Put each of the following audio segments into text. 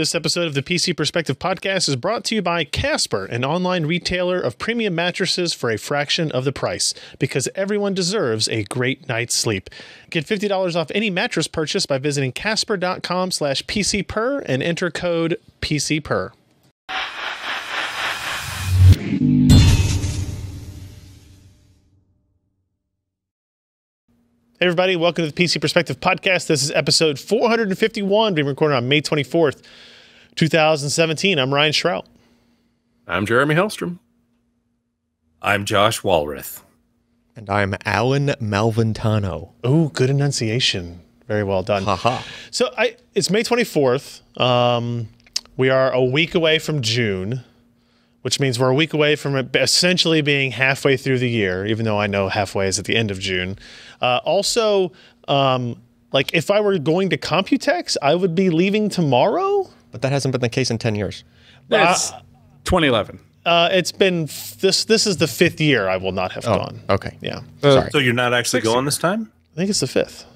This episode of the PC Perspective Podcast is brought to you by Casper, an online retailer of premium mattresses for a fraction of the price, because everyone deserves a great night's sleep. Get $50 off any mattress purchase by visiting casper.com/PCPer and enter code PCPer. Hey everybody, welcome to the PC Perspective Podcast. This is episode 451, being recorded on May 24th, 2017. I'm Ryan Shrout. I'm Jeremy Hellstrom. I'm Josh Walrath. And I'm Alan Malventano. Oh, good enunciation. Very well done. Haha. So it's May 24th. We are a week away from June, which means we're a week away from it essentially being halfway through the year, even though I know halfway is at the end of June. Also, like if I were going to Computex, I would be leaving tomorrow. But that hasn't been the case in 10 years. That's 2011. It's been, this is the 5th year I will not have gone. Okay. Yeah. Sorry. So you're not actually going this time? I think it's the 5th.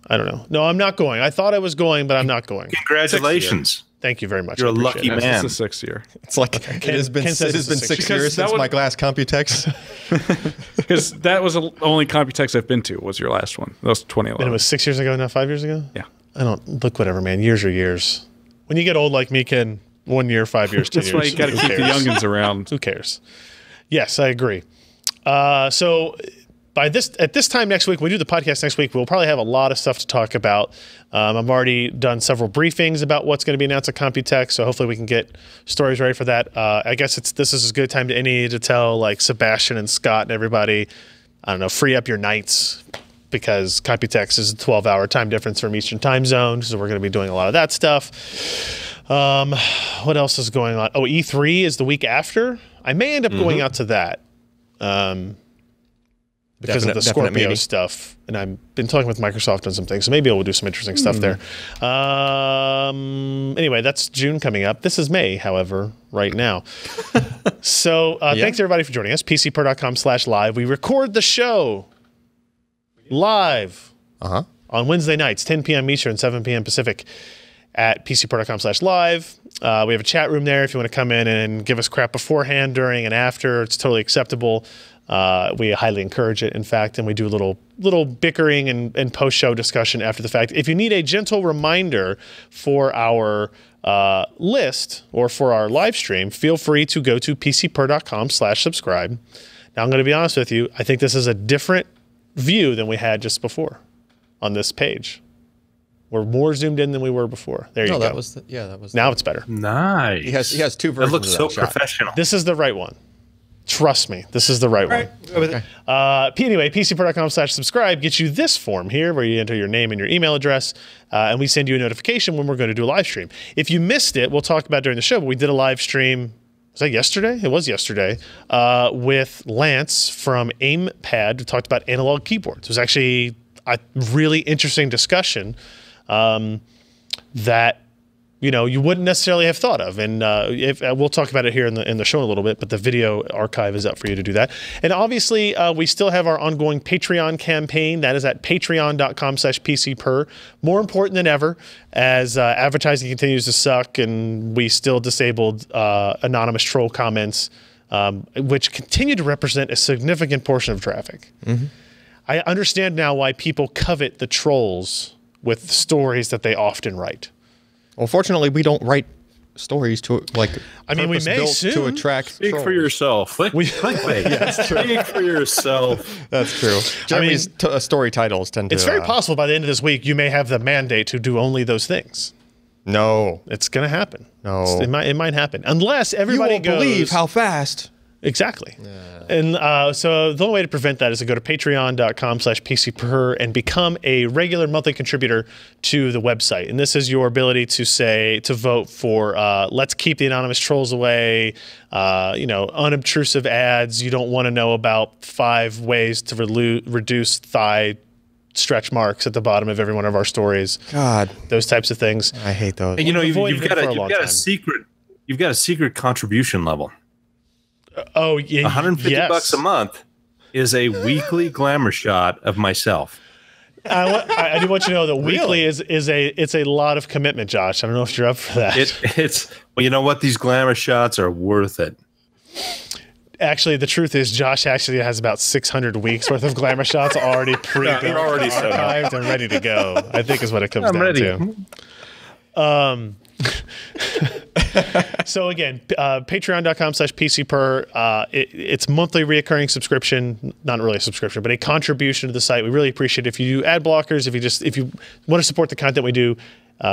I don't know. No, I'm not going. I thought I was going, but I'm not going. Congratulations. Thank you very much. You're a lucky This man. is the 6th year. It's like it has been 6 years since my last Computex. Because that was the only Computex I've been to, was your last one. That was 2011. And it was 6 years ago, not 5 years ago? Yeah. I don't, look, whatever, man. Years are years. When you get old like me, Ken, 1 year, 5 years, 10 years. That's why you got to keep the youngins around. Who cares? Yes, I agree. So at this time next week, when we do the podcast next week, we'll probably have a lot of stuff to talk about. I've already done several briefings about what's going to be announced at Computex, so hopefully we can get stories ready for that. I guess this is as good a time to any to tell like Sebastian and Scott and everybody, I don't know, free up your nights, because Computex is a 12-hour time difference from Eastern time zone, so we're going to be doing a lot of that stuff. What else is going on? Oh, E3 is the week after. I may end up going out to that because of the Scorpio stuff. And I've been talking with Microsoft on some things, so maybe we'll do some interesting stuff there. Anyway, that's June coming up. This is May, however, right now. So thanks everybody for joining us. PCPer.com/live. We record the show live on Wednesday nights, 10 p.m. Eastern, 7 p.m. Pacific, at PCPer.com/live. We have a chat room there if you want to come in and give us crap beforehand, during, and after. It's totally acceptable. We highly encourage it, in fact, and we do a little bickering and post-show discussion after the fact. If you need a gentle reminder for our list or for our live stream, feel free to go to PCPer.com/subscribe. Now, I'm going to be honest with you. I think this is a different view than we had just before on this page. We're more zoomed in than we were before. There you go. That was now it's better. Nice. He has two versions. That looks so of that professional. This is the right one. Trust me, this is the right one. Okay. Anyway, PCPer.com/subscribe gets you this form here where you enter your name and your email address, and we send you a notification when we're going to do a live stream. If you missed it, we'll talk about it during the show, but we did a live stream. Was that yesterday? It was yesterday, with Lance from Aimpad, who talked about analog keyboards. It was actually a really interesting discussion that you wouldn't necessarily have thought of, and we'll talk about it here in the show in a little bit. But the video archive is up for you to do that. And obviously, we still have our ongoing Patreon campaign. That is at patreon.com/PCPer. More important than ever, as advertising continues to suck, and we still disabled anonymous troll comments, which continue to represent a significant portion of traffic. I understand now why people covet the trolls with stories that they often write. Well, fortunately, we don't write stories to we may soon. To attract. Speak for yourself. Clickbait. Yeah, that's true. Speak for yourself. That's true. Jeremy's story titles tend to. It's very possible by the end of this week you may have the mandate to do only those things. No, it's going to happen. No, it might happen unless everybody you won't believe how fast. Exactly. Yeah. And so the only way to prevent that is to go to patreon.com/PCPer and become a regular monthly contributor to the website. And this is your ability to vote for let's keep the anonymous trolls away, unobtrusive ads. You don't want to know about 5 ways to reduce thigh stretch marks at the bottom of every one of our stories. God. Those types of things. I hate those. And you've got a secret contribution level. Oh, yeah. $150 a month is a weekly glamour shot of myself. I do want you to know that weekly it's a lot of commitment, Josh. I don't know if you're up for that. It's well, you know what? These glamour shots are worth it. Actually, the truth is, Josh actually has about 600 weeks worth of glamour shots already pre-built, already archived, and ready to go. I think is what it comes down to. So again, patreon.com/PCPer. It's monthly reoccurring subscription, not really a subscription, but a contribution to the site. We really appreciate it. If you do ad blockers, if you want to support the content we do,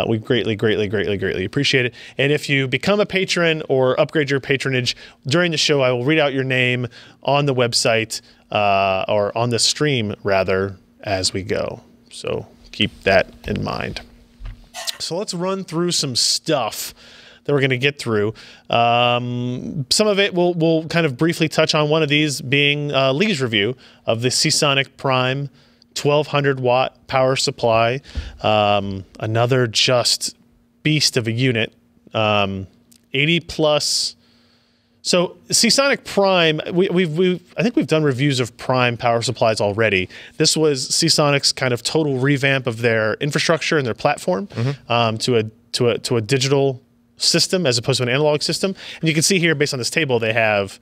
we greatly appreciate it. And if you become a patron or upgrade your patronage during the show, I will read out your name on the website or on the stream rather as we go. So keep that in mind. So let's run through some stuff that we're going to get through. Some of it we'll kind of briefly touch on. One of these being Lee's review of the Seasonic Prime 1200 watt power supply. Another just beast of a unit. 80 plus. So Seasonic Prime, I think we've done reviews of Prime power supplies already. This was Seasonic's kind of total revamp of their infrastructure and their platform to a digital system as opposed to an analog system. And you can see here, based on this table, they have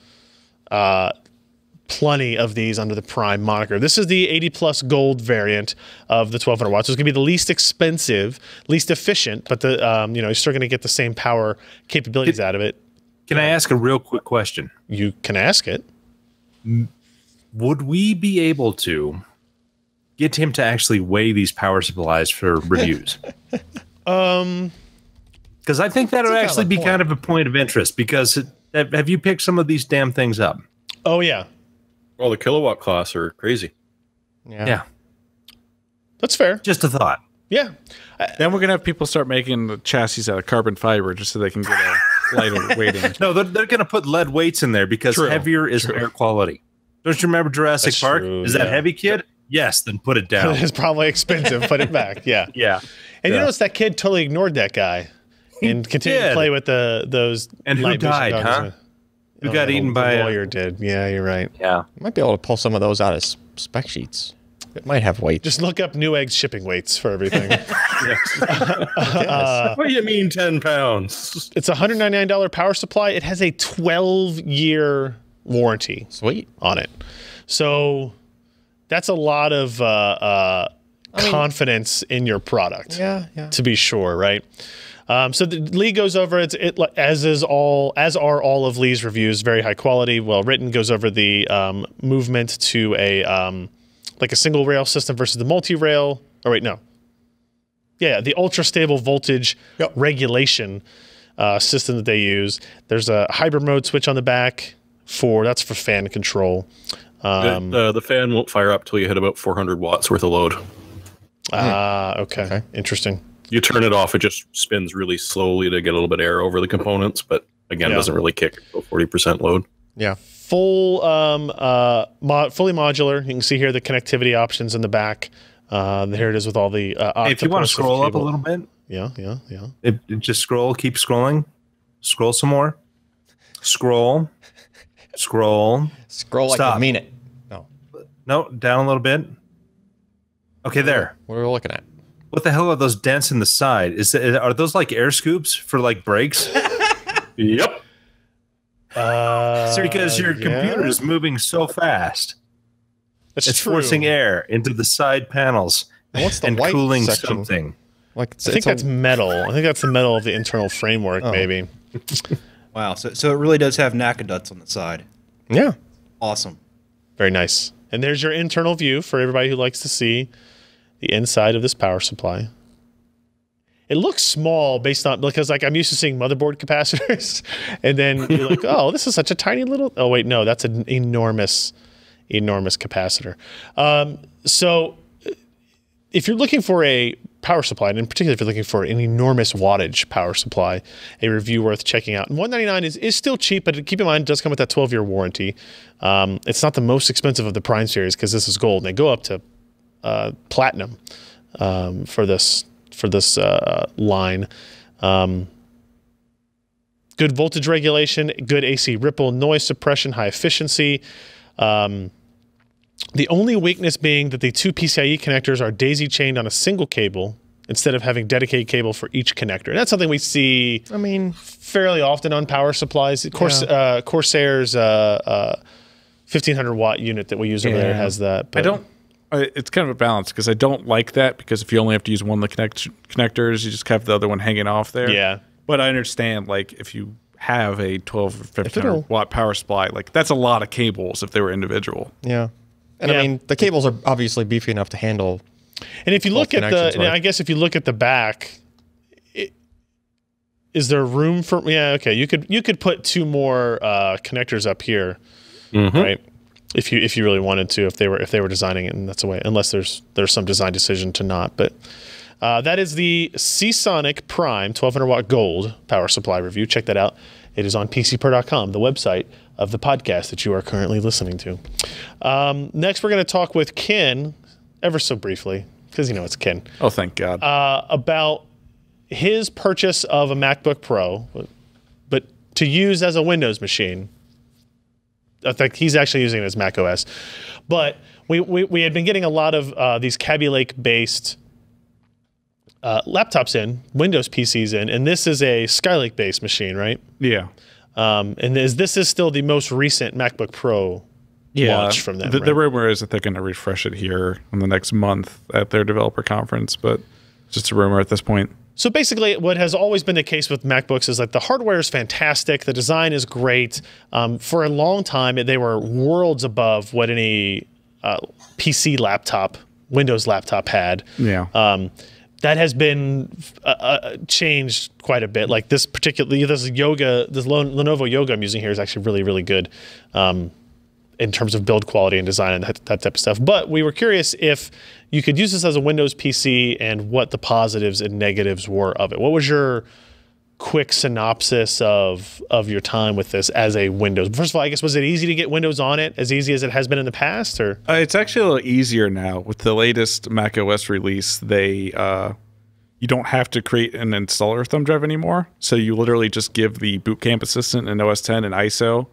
plenty of these under the Prime moniker. This is the 80 plus gold variant of the 1200 watts. So it's going to be the least expensive, least efficient, but the you're still going to get the same power capabilities out of it. Can I ask a real quick question? You can ask it. Would we be able to get him to actually weigh these power supplies for reviews? Because I think that would actually be kind of a point of interest. Because have you picked some of these damn things up? Oh yeah. Well, the kilowatt class are crazy. Yeah. That's fair. Just a thought. Yeah. Then we're gonna have people start making the chassis out of carbon fiber just so they can get a lighter weighting. No, they're going to put lead weights in there because heavier is air quality. Don't you remember Jurassic Park? Is that heavy, kid? Yes, then put it down. It's probably expensive. Put it back. Yeah. Yeah. And you notice that kid totally ignored that guy and continued to play with those. And who died, huh? Who got eaten by a lawyer? Did. Yeah, you're right. Yeah. You might be able to pull some of those out of spec sheets. It might have weight. Just look up Newegg's shipping weights for everything. What do you mean 10 pounds? It's a $199 power supply. It has a 12-year warranty. Sweet. On it. So that's a lot of confidence in your product. Yeah. To be sure, right? So Lee goes over it as are all of Lee's reviews. Very high quality, well written. Goes over the movement to a like a single rail system versus the multi-rail. Oh wait, no. Yeah, the ultra stable voltage regulation system that they use. There's a hybrid mode switch on the back that's for fan control. The fan won't fire up till you hit about 400 watts worth of load. Okay. Interesting. You turn it off, it just spins really slowly to get a little bit of air over the components, but again, doesn't really kick 40% load. Yeah. Fully modular. You can see here the connectivity options in the back. Here it is with all the if you want to scroll up a little bit. Yeah. Just scroll, keep scrolling. Scroll some more. Scroll. Scroll like you mean it. No, down a little bit. Okay, there. What are we looking at? What the hell are those dents in the side? Are those like air scoops for like brakes? Yep. Because your computer is moving so fast. It's forcing air into the side panels and cooling something. I think that's metal. I think that's the metal of the internal framework, maybe. Wow. So it really does have NACA on the side. Yeah. Awesome. Very nice. And there's your internal view for everybody who likes to see the inside of this power supply. It looks small because like I'm used to seeing motherboard capacitors, and then you're like, oh, this is such a tiny little. Oh wait, no, that's an enormous capacitor. So if you're looking for a power supply, and in particular if you're looking for an enormous wattage power supply, a review worth checking out. And $199 is still cheap, but keep in mind it does come with that 12-year warranty. It's not the most expensive of the Prime series because this is gold, and they go up to platinum for this line. Good voltage regulation, good AC ripple, noise suppression, high efficiency. The only weakness being that the two PCIe connectors are daisy-chained on a single cable instead of having dedicated cable for each connector. And that's something we see, fairly often on power supplies. Corsair's 1500-watt unit that we use over there has that. But it's kind of a balance because I don't like that because if you only have to use one of the connectors, you just have the other one hanging off there. Yeah. But I understand, like, if you have a 12 or 1500-watt power supply, like, that's a lot of cables if they were individual. Yeah. And I mean, the cables are obviously beefy enough to handle. And if you look at I guess if you look at the back, is there room for? Yeah, okay. You could put two more connectors up here, right? If you really wanted to, if they were designing it in that's a way, unless there's some design decision to not. But that is the Seasonic Prime 1200-watt gold power supply review. Check that out. It is on PCPer.com, the website of the podcast that you are currently listening to. Next, we're going to talk with Ken, ever so briefly, because it's Ken. Oh, thank God. About his purchase of a MacBook Pro, but to use as a Windows machine. I think he's actually using it as Mac OS. But we had been getting a lot of these Kaby Lake-based laptops in, Windows PCs in, and this is a Skylake-based machine, right? Yeah. And this is still the most recent MacBook Pro launch from them. The rumor is that they're going to refresh it here in the next month at their developer conference, but it's just a rumor at this point. So basically, what has always been the case with MacBooks is like the hardware is fantastic, the design is great. For a long time, they were worlds above what any PC laptop, Windows laptop had. Yeah. That has been changed quite a bit. Like this Lenovo Yoga I'm using here is actually really, really good in terms of build quality and design and that type of stuff. But we were curious if you could use this as a Windows PC and what the positives and negatives were of it. What was your quick synopsis of your time with this as a Windows? First of all, I guess, was it easy to get Windows on it, as easy as it has been in the past? Or it's actually a little easier now. With the latest Mac OS release, you don't have to create an installer thumb drive anymore. So you literally just give the Boot Camp Assistant an OS 10 and ISO,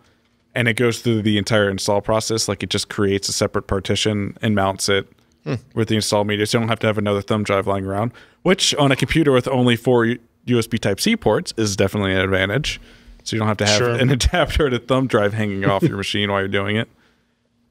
and it goes through the entire install process. Like, it just creates a separate partition and mounts it with the install media. So you don't have to have another thumb drive lying around, which on a computer with only 4 USB Type-C ports is definitely an advantage. So you don't have to have an adapter and a thumb drive hanging off your machine while you're doing it.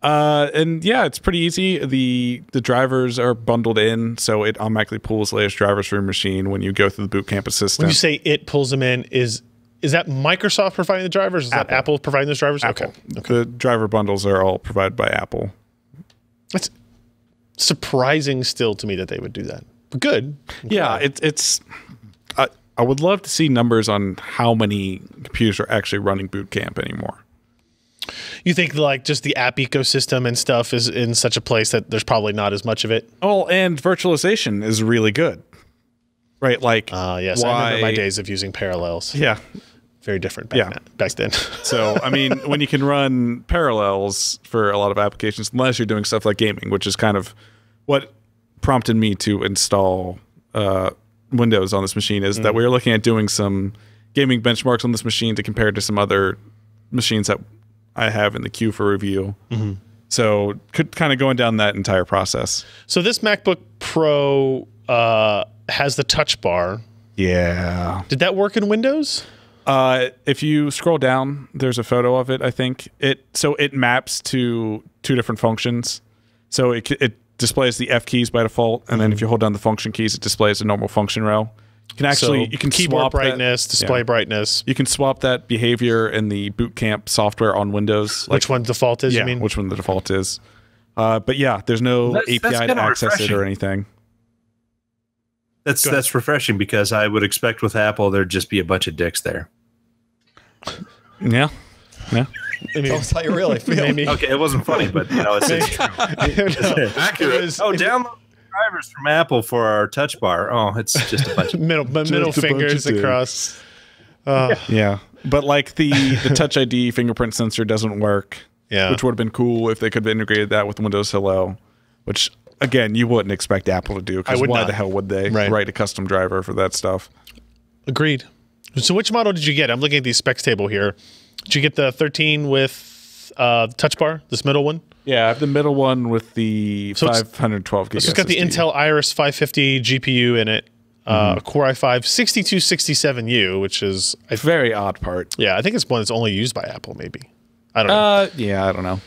And yeah, it's pretty easy. The drivers are bundled in, so it automatically pulls latest drivers for your machine when you go through the Boot Camp Assistant. When you say it pulls them in, is that Microsoft providing the drivers? Is that Apple providing those drivers? Apple. Okay. The driver bundles are all provided by Apple. That's surprising still to me that they would do that. But good. Yeah, it's I would love to see numbers on how many computers are actually running Boot Camp anymore. You think like just the app ecosystem and stuff is in such a place that there's probably not as much of it? Oh, and virtualization is really good. Right, like yes, I remember my days of using Parallels. Yeah. Very different back then. So, I mean, when you can run Parallels for a lot of applications, unless you're doing stuff like gaming, which is kind of what prompted me to install Windows on this machine, is that we were looking at doing some gaming benchmarks on this machine to compare to some other machines that I have in the queue for review. So, kind of going down that entire process. So this MacBook Pro has the touch bar. Yeah. Did that work in Windows? If you scroll down, there's a photo of it, I think. So it maps to 2 different functions. So it displays the F keys by default, and then if you hold down the function keys, it displays a normal function row. You can actually you can keyboard swap brightness, display brightness. You can swap that behavior in the Boot Camp software on Windows. Which one default is, you mean? Which one the default is. But yeah, there's no API to access it or anything. That's refreshing, because I would expect with Apple there'd just be a bunch of dicks there. Yeah. Yeah. I mean, that's how you really feel. Okay, it wasn't funny, but it's true. Accurate. Download drivers from Apple for our touch bar. Oh, it's just a bunch of middle fingers across. Yeah. But like the Touch ID fingerprint sensor doesn't work. Yeah. Which would have been cool if they could have integrated that with Windows Hello, which again, you wouldn't expect Apple to do, because why the hell would they write a custom driver for that stuff? Agreed. So which model did you get? I'm looking at the specs table here. Did you get the 13 with touch bar, this middle one? Yeah, I have the middle one with the 512 gig. So it's got the Intel Iris 550 GPU in it, a Core i5 6267U, which is a very odd part. Yeah, I think it's one that's only used by Apple, maybe. I don't know. Yeah, I don't know.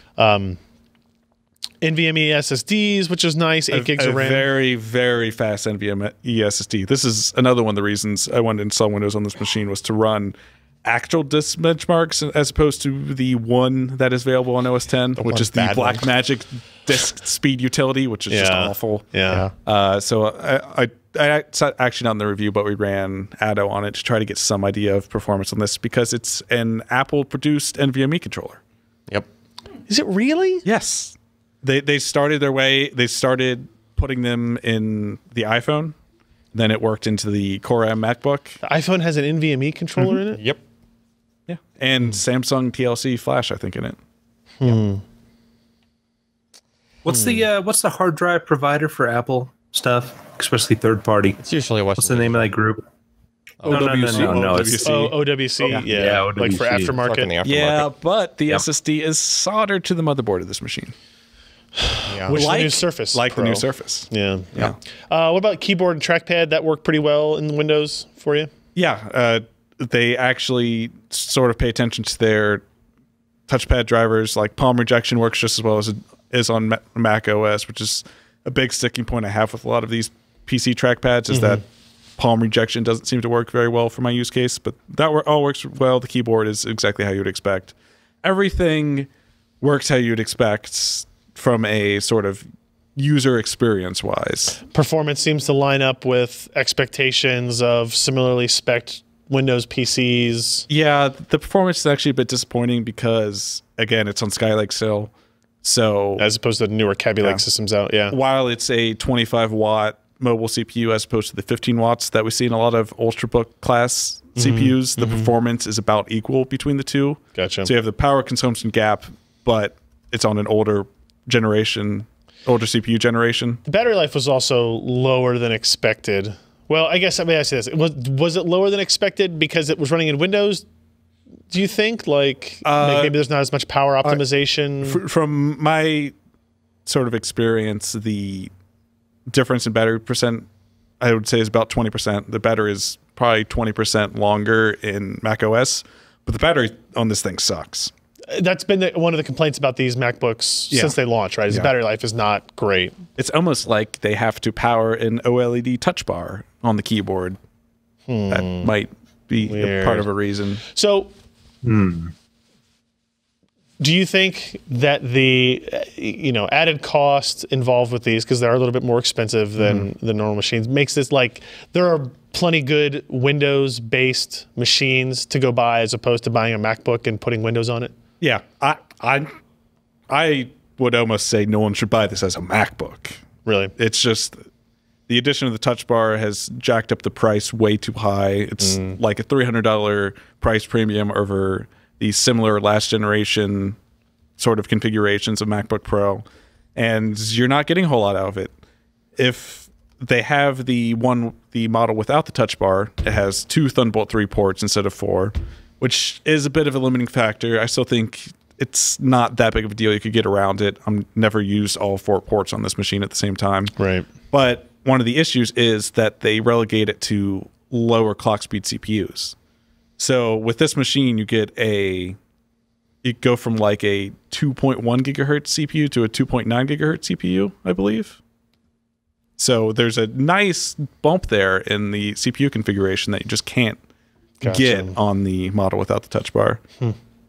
NVMe SSDs, which is nice, 8 gigs of RAM. Very, very fast NVMe SSD. This is another one of the reasons I wanted to install Windows on this machine was to run actual disk benchmarks as opposed to the one that is available on OS X, which is the Blackmagic disk speed utility, which is just awful. Yeah. So I actually not in the review, but we ran Addo on it to try to get some idea of performance on this because it's an Apple-produced NVMe controller. Yep. Is it really? Yes. They started their way. They started putting them in the iPhone. Then it worked into the Core M MacBook. The iPhone has an NVMe controller in it? Yep. Yeah. And Samsung TLC flash, I think, in it. Yep. What's the hard drive provider for Apple stuff, especially third party? It's usually what's the name of that group? OWC. No, it's OWC. Yeah, OWC. Like for aftermarket. Yeah, but the SSD is soldered to the motherboard of this machine. Yeah. Which is the new Surface Like Pro. the new Surface. Yeah. What about keyboard and trackpad? That worked pretty well in Windows for you? Yeah. They actually sort of pay attention to their touchpad drivers. Like palm rejection works just as well as it is on Mac OS, which is a big sticking point I have with a lot of these PC trackpads is that palm rejection doesn't seem to work very well for my use case, but that all works well. The keyboard is exactly how you would expect. Everything works how you'd expect from a sort of user experience wise. Performance seems to line up with expectations of similarly spec'd Windows PCs. Yeah, the performance is actually a bit disappointing because, again, it's on Skylake still. So as opposed to the newer Kaby Lake systems out, While it's a 25-watt mobile CPU as opposed to the 15 watts that we see in a lot of Ultrabook class CPUs, the performance is about equal between the two. Gotcha. So you have the power consumption gap, but it's on an older CPU generation. The battery life was also lower than expected. Well, I guess I say this. Was it lower than expected because it was running in Windows? Do you think like maybe there's not as much power optimization? From my sort of experience, the difference in battery percent, I would say, is about 20%. The battery is probably 20% longer in Mac OS, but the battery on this thing sucks. That's been one of the complaints about these MacBooks since they launched, right? Is the battery life is not great. It's almost like they have to power an OLED touch bar on the keyboard. That might be a part of a reason. So, do you think that the added cost involved with these, because they are a little bit more expensive than the normal machines, makes this like there are plenty good Windows-based machines to go buy as opposed to buying a MacBook and putting Windows on it? Yeah, I would almost say no one should buy this as a MacBook. Really? It's just the addition of the touch bar has jacked up the price way too high. It's like a $300 price premium over the similar last generation sort of configurations of MacBook Pro, and you're not getting a whole lot out of it. If they have the model without the touch bar, it has 2 Thunderbolt 3 ports instead of 4, which is a bit of a limiting factor. I still think it's not that big of a deal. You could get around it. I'm never used all 4 ports on this machine at the same time. Right. But one of the issues is that they relegate it to lower clock speed CPUs. So with this machine, you go from like a 2.1 gigahertz CPU to a 2.9 gigahertz CPU, I believe. So there's a nice bump there in the CPU configuration that you just can't get on the model without the touch bar.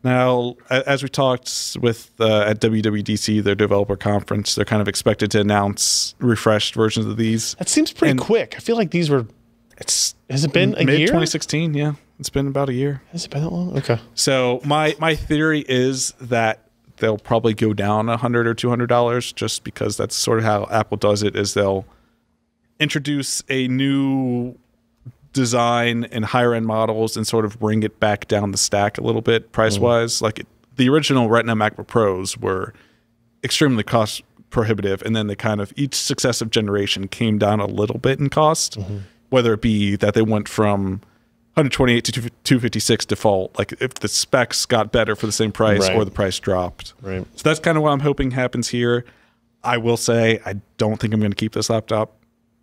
Now, as we talked with at WWDC, their developer conference, they're kind of expected to announce refreshed versions of these. That seems pretty quick. I feel like these were... Has it been a year? Mid-2016, yeah. It's been about a year. Has it been that long? Okay. So my theory is that they'll probably go down $100 or $200 just because that's sort of how Apple does it, is they'll introduce a new design and higher end models and sort of bring it back down the stack a little bit price wise. Like the original Retina MacBook Pros were extremely cost prohibitive, and then they kind of each successive generation came down a little bit in cost, whether it be that they went from 128 to 256 default. Like if the specs got better for the same price or the price dropped. Right. So that's kind of what I'm hoping happens here. I will say I don't think I'm going to keep this laptop.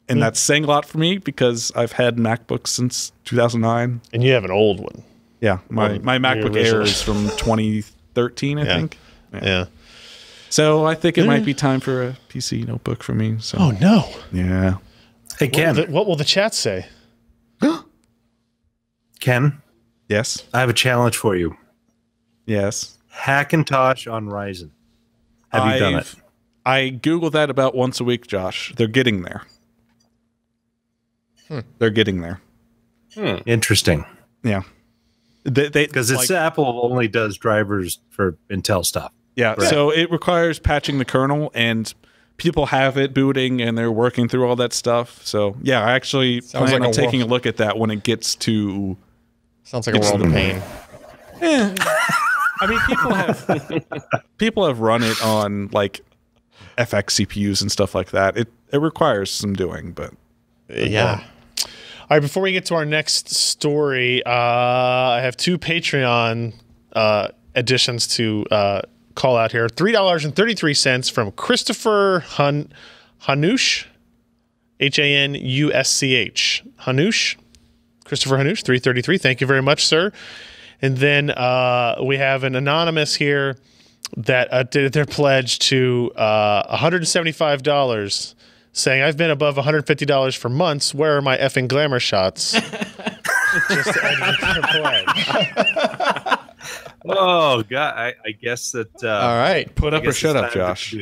And that's saying a lot for me because I've had MacBooks since 2009. And you have an old one. Yeah. My MacBook Air is from 2013, I think. Yeah. So I think it might be time for a PC notebook for me. So. Oh, no. Yeah. Hey, Ken. What will the chat say? Ken? Yes? I have a challenge for you. Yes. Hackintosh on Ryzen. Have you done it? I Google that about once a week, Josh. They're getting there. They're getting there. Interesting. Yeah. Because it's Apple only does drivers for Intel stuff. Yeah. Right. So it requires patching the kernel, and people have it booting, and they're working through all that stuff. So yeah, I actually plan on taking a look at that when it gets to. Sounds like a world of pain. Yeah. I mean, people have run it on like FX CPUs and stuff like that. It requires some doing, but yeah. All right, before we get to our next story, I have two Patreon additions to call out here. $3.33 from Christopher Hanush, Hanusch. Hanush? Christopher Hanush, $3.33. Thank you very much, sir. And then we have an anonymous here that did their pledge to $175, saying, I've been above $150 for months. Where are my effing glamour shots? Just to end their pledge. Oh, God. I guess that... all right. Put up or shut up, Josh.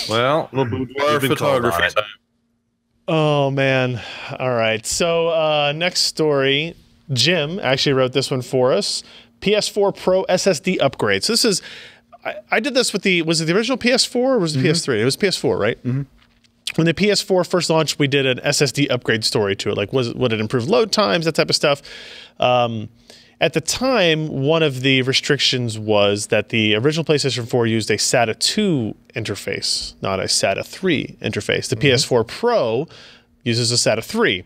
Well, boudoir photography time. Oh, man. All right. So next story, Jim actually wrote this one for us. PS4 Pro SSD upgrade. So this is... I did this with the... Was it the original PS4 or was it PS3? It was PS4, right? Mm-hmm. When the PS4 first launched, we did an SSD upgrade story to it. Like, would it improve load times, that type of stuff. At the time, one of the restrictions was that the original PlayStation 4 used a SATA 2 interface, not a SATA 3 interface. The PS4 Pro uses a SATA 3.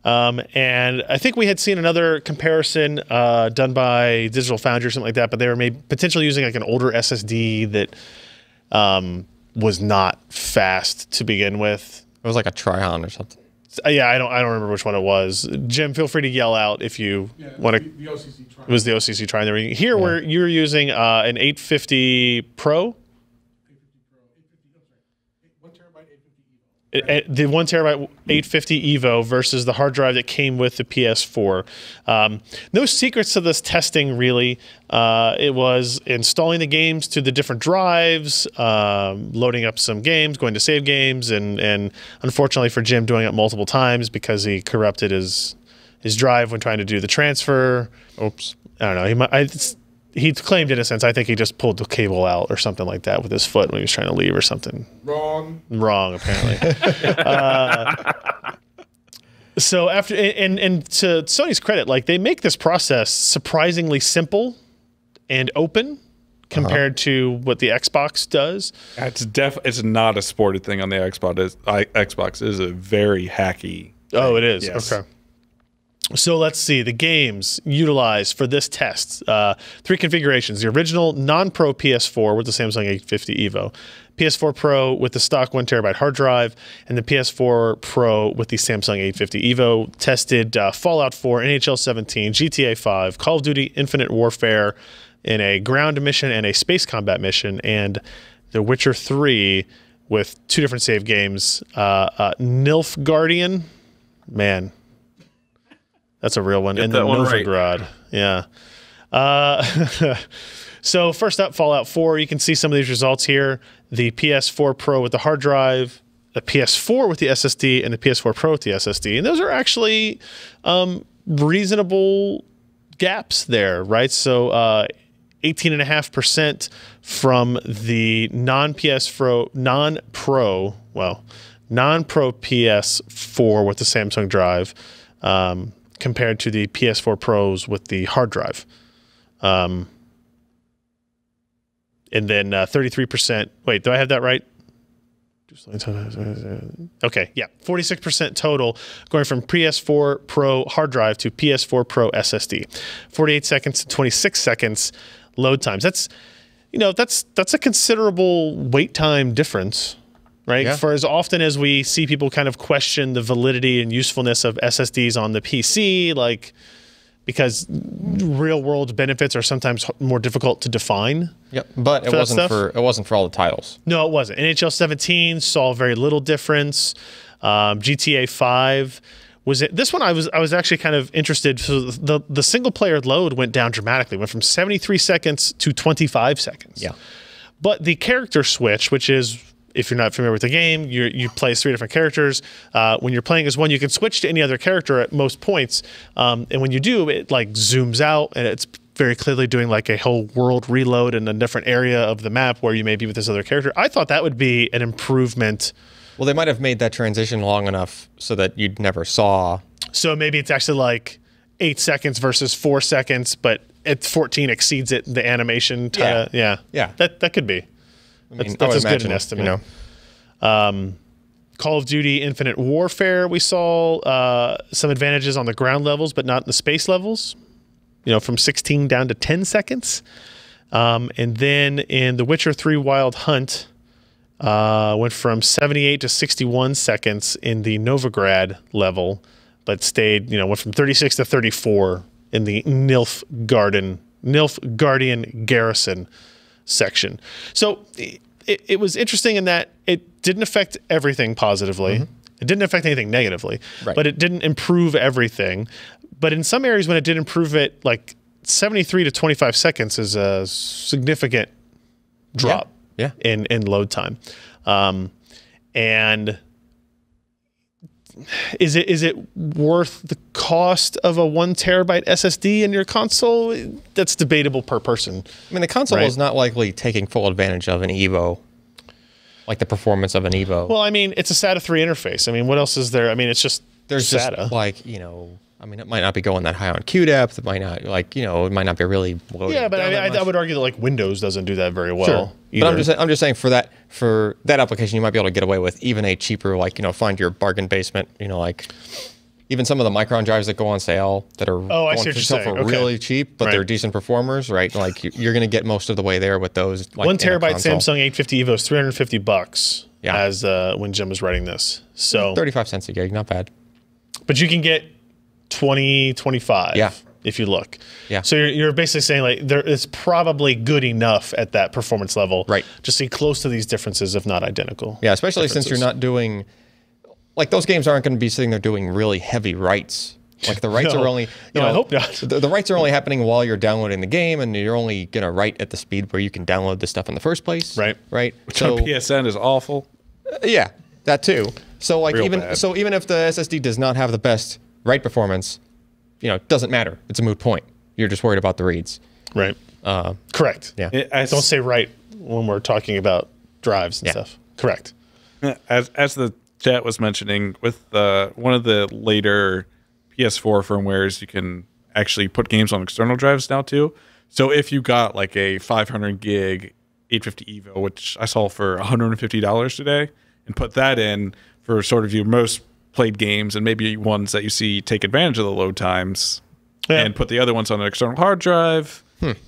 And I think we had seen another comparison done by Digital Foundry or something like that, but they were potentially using like an older SSD that was not fast to begin with. It was like a Trion or something. Yeah, I don't remember which one it was. Jim, feel free to yell out if you want to. The OCC Trion. It was the OCC Trion. Here, where you're using an 850 Pro. The 1 terabyte 850 Evo versus the hard drive that came with the PS4. No secrets to this testing, really. It was installing the games to the different drives, loading up some games, going to save games, and unfortunately for Jim, doing it multiple times because he corrupted his drive when trying to do the transfer. Oops. I don't know. He claimed innocence. I think he just pulled the cable out or something like that with his foot when he was trying to leave or something. Wrong, apparently. So after, and to Sony's credit, like they make this process surprisingly simple and open compared to what the Xbox does. It's not a supported thing on the Xbox. Xbox is a very hacky. Oh, it is. Yes. Okay. So let's see, the games utilized for this test. 3 configurations. The original non-Pro PS4 with the Samsung 850 Evo, PS4 Pro with the stock 1 terabyte hard drive, and the PS4 Pro with the Samsung 850 Evo. Tested Fallout 4, NHL 17, GTA 5, Call of Duty Infinite Warfare in a ground mission and a space combat mission, and The Witcher 3 with 2 different save games. Nilfgaardian, man. That's a real one. Get and that the one right. Novigrad. Yeah. So first up, Fallout 4. You can see some of these results here. The PS4 Pro with the hard drive, the PS4 with the SSD, and the PS4 Pro with the SSD. And those are actually reasonable gaps there, right? So 18.5% from the non-Pro PS4 with the Samsung drive. Compared to the PS4 Pros with the hard drive. And then 33%. Wait, do I have that right? Okay, yeah, 46% total going from PS4 Pro hard drive to PS4 Pro SSD. 48 seconds to 26 seconds load times. That's a considerable wait time difference, right? Yeah. For as often as we see people kind of question the validity and usefulness of SSDs on the PC, like, because real world benefits are sometimes more difficult to define. Yep, but it wasn't for all the titles. No, it wasn't. NHL 17 saw very little difference. GTA 5 was it. This one I was actually kind of interested. So the single player load went down dramatically. Went from 73 seconds to 25 seconds. Yeah. But the character switch, which is, if you're not familiar with the game, you play as 3 different characters. When you're playing as one, you can switch to any other character at most points. And when you do, it like zooms out, and it's very clearly doing like a whole world reload in a different area of the map where you may be with this other character. I thought that would be an improvement. Well, they might have made that transition long enough so that you'd never saw. So maybe it's actually like 8 seconds versus 4 seconds, but at 14 exceeds it, the animation. Yeah. That could be. That's as good an estimate. Call of Duty Infinite Warfare, we saw some advantages on the ground levels, but not in the space levels. From 16 down to 10 seconds. And then in The Witcher 3 Wild Hunt, went from 78 to 61 seconds in the Novigrad level, but stayed, went from 36 to 34 in the Nilfgaardian Garrison section. So it was interesting in that it didn't affect everything positively. Mm-hmm. It didn't affect anything negatively, but it didn't improve everything. But in some areas when it did improve it, like 73 to 25 seconds is a significant drop in load time. And is it worth the cost of a 1 terabyte SSD in your console? That's debatable per person. I mean, the console is not likely taking full advantage of an Evo, like the performance of an Evo. Well, I mean, it's a SATA 3 interface. I mean, what else is there? I mean, it's just SATA. Just like, I mean, it might not be going that high on Q depth. It might not, it might not be really loaded. Yeah, but I would argue that like Windows doesn't do that very well. Sure. But I'm just saying for that application, you might be able to get away with even a cheaper, find your bargain basement. Like even some of the Micron drives that go on sale that are going for really cheap, but they're decent performers, right? Like you're going to get most of the way there with those. 1 terabyte Samsung 850 EVO is $350. Yeah. As when Jim was writing this, so 35 cents a gig, not bad. But you can get 20, 25 if you look. Yeah. So you're basically saying like it's probably good enough at that performance level to see close to these differences, if not identical. Yeah, especially since you're not doing, like those games aren't going to be sitting there doing really heavy writes. Like the writes are only, I hope not. The writes are only happening while you're downloading the game, and you're only going to write at the speed where you can download the stuff in the first place. Right. Which on PSN is awful. Yeah, that too. So like even if the SSD does not have the best write performance, it doesn't matter. It's a moot point. You're just worried about the reads. Right. Correct. Yeah. Don't say write when we're talking about drives and stuff. Correct. As the chat was mentioning, with one of the later PS4 firmwares, you can actually put games on external drives now too. So if you got like a 500 gig 850 EVO, which I saw for $150 today, and put that in for sort of your most played games and maybe ones that you see take advantage of the load times, and put the other ones on an external hard drive.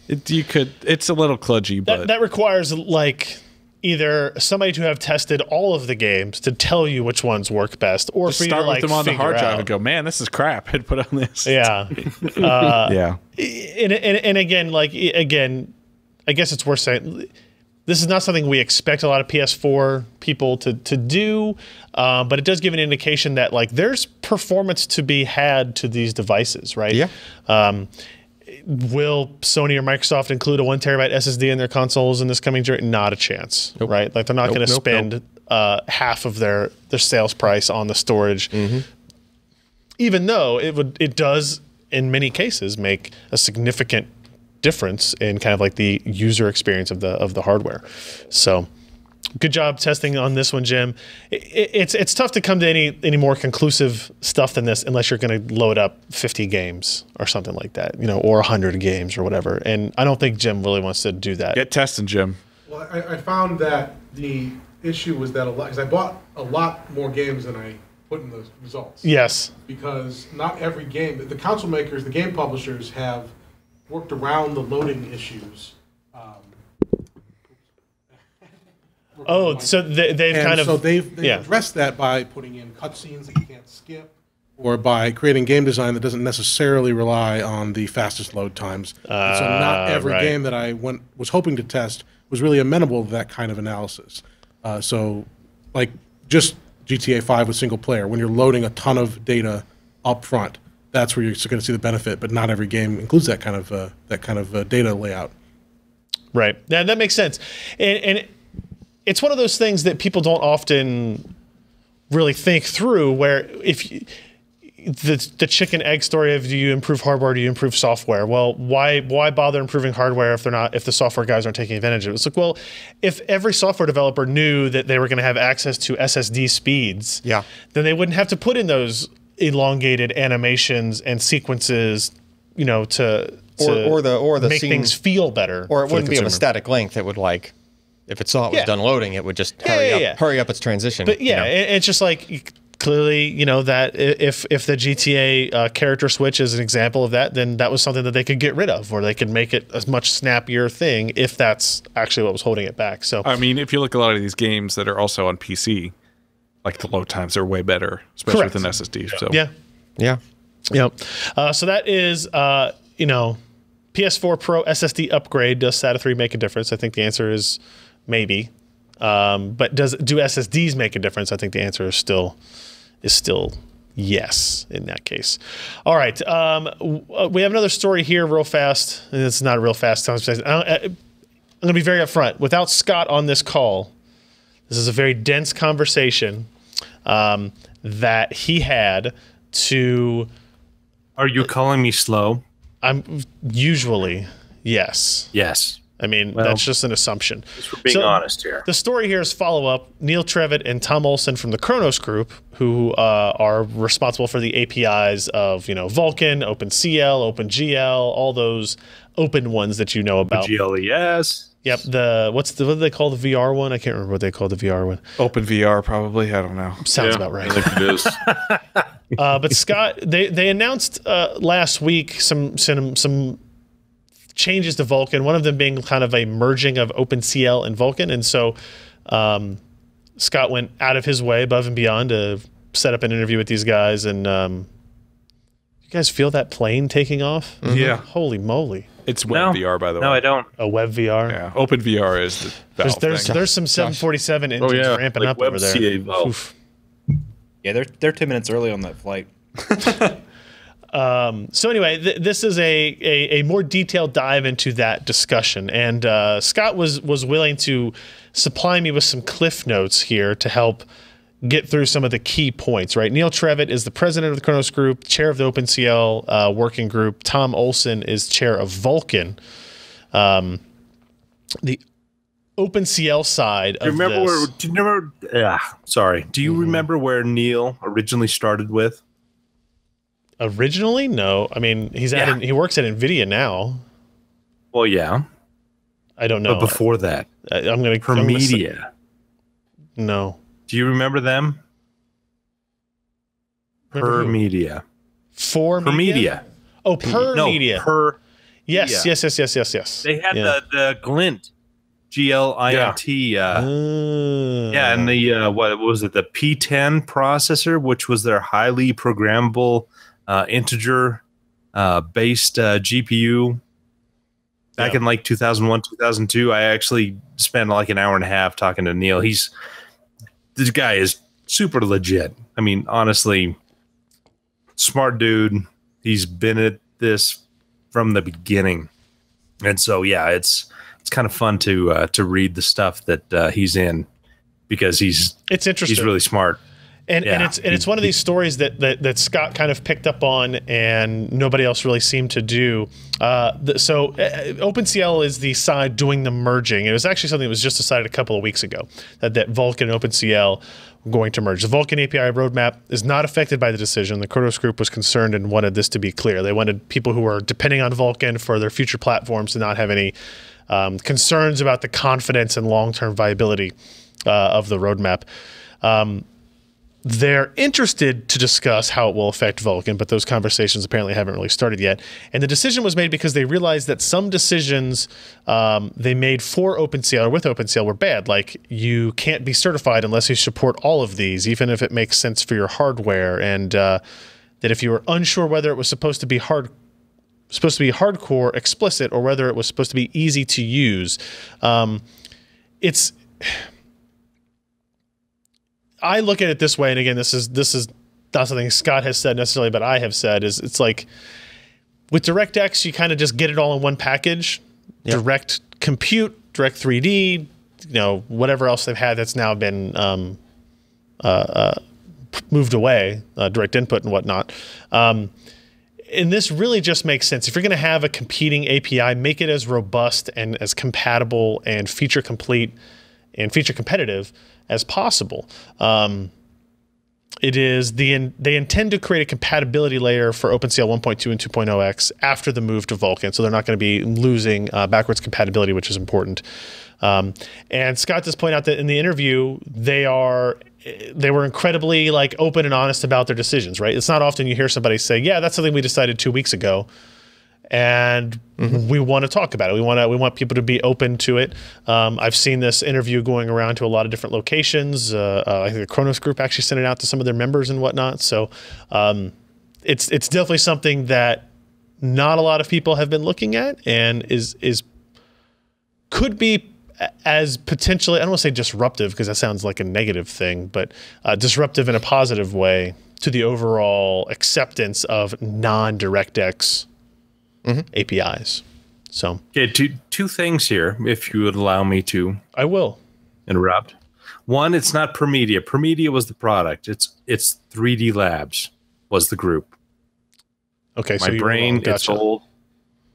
It's a little kludgy, but that requires like either somebody to have tested all of the games to tell you which ones work best, or just for you start to like with them on the hard drive out. And go, man, this is crap, and put on this. Yeah. Yeah. And again, I guess it's worth saying, this is not something we expect a lot of PS4 people to do, but it does give an indication that like there's performance to be had to these devices, right? Yeah. Will Sony or Microsoft include a 1 terabyte SSD in their consoles in this coming year? Not a chance, right? Like they're not going to spend half of their sales price on the storage, even though it does in many cases make a significant difference in kind of like the user experience of the hardware. So good job testing on this one, Jim. It's tough to come to any more conclusive stuff than this unless you're going to load up 50 games or something like that, or 100 games or whatever. And I don't think Jim really wants to do that. Get testing, Jim. Well, I found that the issue was that because I bought a lot more games than I put in the results. Yes. Because not every game, the console makers, the game publishers have worked around the loading issues. So they've kind of... So they've addressed that by putting in cutscenes that you can't skip, or by creating game design that doesn't necessarily rely on the fastest load times. And so not every game that I was hoping to test was really amenable to that kind of analysis. So like just GTA 5 with single player, when you're loading a ton of data up front, that's where you're going to see the benefit, but not every game includes that kind of data layout. Right. Yeah, that makes sense. And it's one of those things that people don't often really think through, where if you, the chicken egg story of do you improve hardware, do you improve software? Well, why bother improving hardware if the software guys aren't taking advantage of it? It's like, well, if every software developer knew that they were going to have access to SSD speeds, then they wouldn't have to put in those elongated animations and sequences, you know, to make things feel better. Or it wouldn't be of a static length. It would, like, if it saw it was done loading, it would just hurry up its transition. But it's just like, clearly, you know, that if the GTA character switch is an example of that, then that was something that they could get rid of, or they could make it a much snappier thing if that's actually what was holding it back. So I mean, if you look at a lot of these games that are also on PC, like the load times are way better, especially with an SSD. So so that is you know, PS4 Pro SSD upgrade. Does SATA 3 make a difference? I think the answer is maybe. But do SSDs make a difference? I think the answer is still yes in that case. All right. We have another story here real fast. It's not real fast. I'm going to be very upfront. Without Scott on this call, this is a very dense conversation that he had to... Are you calling me slow? I'm usually, yes. Yes. I mean, that's just an assumption. Just for being honest here. The story here is follow-up. Neil Trevett and Tom Olson from the Khronos group, who are responsible for the APIs of, you know, Vulkan, OpenCL, OpenGL, all those open ones that you know about. GLES. Yep. What do they call the VR one? I can't remember what they call the VR one. OpenVR, probably. I don't know. Sounds about right. I think it is. But Scott, they announced last week some changes to Vulkan, one of them being kind of a merging of OpenCL and Vulkan. And so Scott went out of his way, above and beyond, to set up an interview with these guys. And you guys feel that plane taking off? Mm-hmm. Yeah. Holy moly. It's WebVR, by the way. No, I don't. A WebVR? Yeah. OpenVR is the Valve thing. There's some 747 engines ramping up over there. Yeah, they're 10 minutes early on that flight. So anyway, this is a more detailed dive into that discussion, and Scott was willing to supply me with some cliff notes here to help get through some of the key points. Right, Neil Trevett is the president of the Khronos Group, chair of the OpenCL working group. Tom Olson is chair of Vulkan. The OpenCL side of this. Do you remember where Neil originally started with? Originally, no. I mean, he works at NVIDIA now. Well, yeah. I don't know. But before that, Media. No. Do you remember them? Media. For Media? Oh, Media. Yes. They had the Glint. GLINT. And the what was it? The P10 processor, which was their highly programmable integer based GPU. Back in like 2001, 2002, I actually spent like an hour and a half talking to Neil. This guy is super legit. I mean, honestly, smart dude. He's been at this from the beginning, and so yeah, it's kind of fun to read the stuff that he's in, because it's interesting. He's really smart. And it's one of these stories that Scott kind of picked up on and nobody else really seemed to do. So OpenCL is the side doing the merging. It was actually something that was just decided a couple of weeks ago, that Vulkan and OpenCL were going to merge. The Vulkan API roadmap is not affected by the decision. The Khronos Group was concerned and wanted this to be clear. They wanted people who were depending on Vulkan for their future platforms to not have any concerns about the confidence and long-term viability of the roadmap. They're interested to discuss how it will affect Vulkan, but those conversations apparently haven't really started yet. And the decision was made because they realized that some decisions they made for OpenCL or with OpenCL were bad. Like, you can't be certified unless you support all of these, even if it makes sense for your hardware. And that if you were unsure whether it was supposed to be hardcore explicit or whether it was supposed to be easy to use, I look at it this way, and again, this is not something Scott has said necessarily, but I have said, is it's like with DirectX, you kind of just get it all in one package. Yep. Direct Compute, Direct 3D, whatever else they've had that's now been moved away, Direct Input and whatnot. And this really just makes sense. If you're going to have a competing API, make it as robust and as compatible and feature complete and feature competitive as possible. They intend to create a compatibility layer for OpenCL 1.2 and 2.0x after the move to Vulkan, so they're not going to be losing backwards compatibility, which is important. And Scott does point out that in the interview, they were incredibly open and honest about their decisions. Right? It's not often you hear somebody say, "Yeah, that's something we decided 2 weeks ago." And we want to talk about it. We want people to be open to it. I've seen this interview going around to a lot of different locations. I think the Khronos group actually sent it out to some of their members and whatnot. So it's definitely something that not a lot of people have been looking at, and could be as potentially, I don't want to say disruptive because that sounds like a negative thing, but disruptive in a positive way to the overall acceptance of non-DirectX APIs. So okay, two things here, if you would allow me to. I will interrupt. One, it's not Promedia. Promedia was the product. It's 3D Labs was the group. Okay, my brain gets old.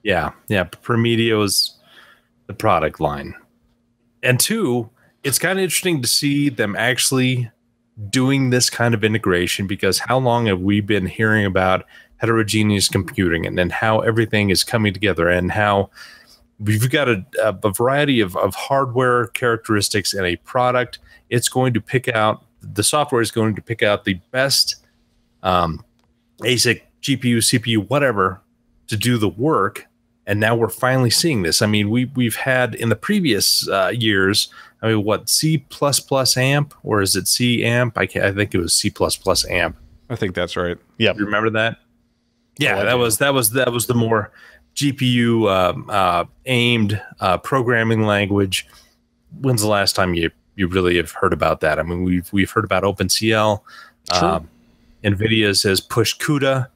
Yeah. Promedia was the product line. And two, it's kind of interesting to see them actually doing this kind of integration, because how long have we been hearing about heterogeneous computing and then how everything is coming together and how we've got a variety of hardware characteristics in a product. It's going to pick out, the software is going to pick out the best ASIC, GPU, CPU, whatever, to do the work. And now we're finally seeing this. I mean, we've had in the previous years, I mean, what, C++ AMP, or is it C AMP? I think it was C++ AMP. I think that's right. Yeah, you remember that? Yeah, that was the more GPU aimed programming language. When's the last time you really have heard about that? I mean, we've heard about OpenCL. NVIDIA has pushed CUDA,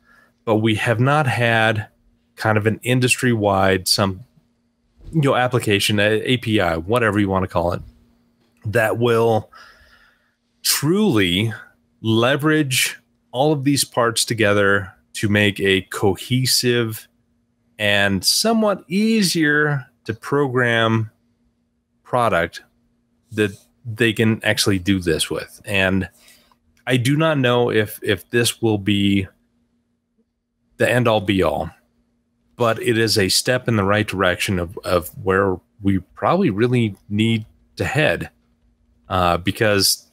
but we have not had kind of an industry-wide application, API, whatever you want to call it, that will truly leverage all of these parts together to make a cohesive and somewhat easier to program product that they can actually do this with. And I do not know if this will be the end-all be-all, but it is a step in the right direction of where we probably really need to head, because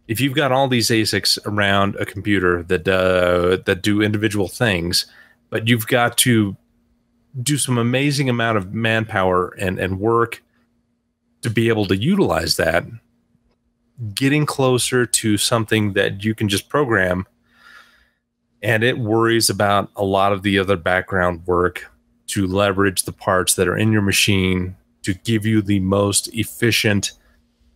if you've got all these ASICs around a computer that do individual things, but you've got to do some amazing amount of manpower and work to be able to utilize that, getting closer to something that you can just program, and it worries about a lot of the other background work to leverage the parts that are in your machine to give you the most efficient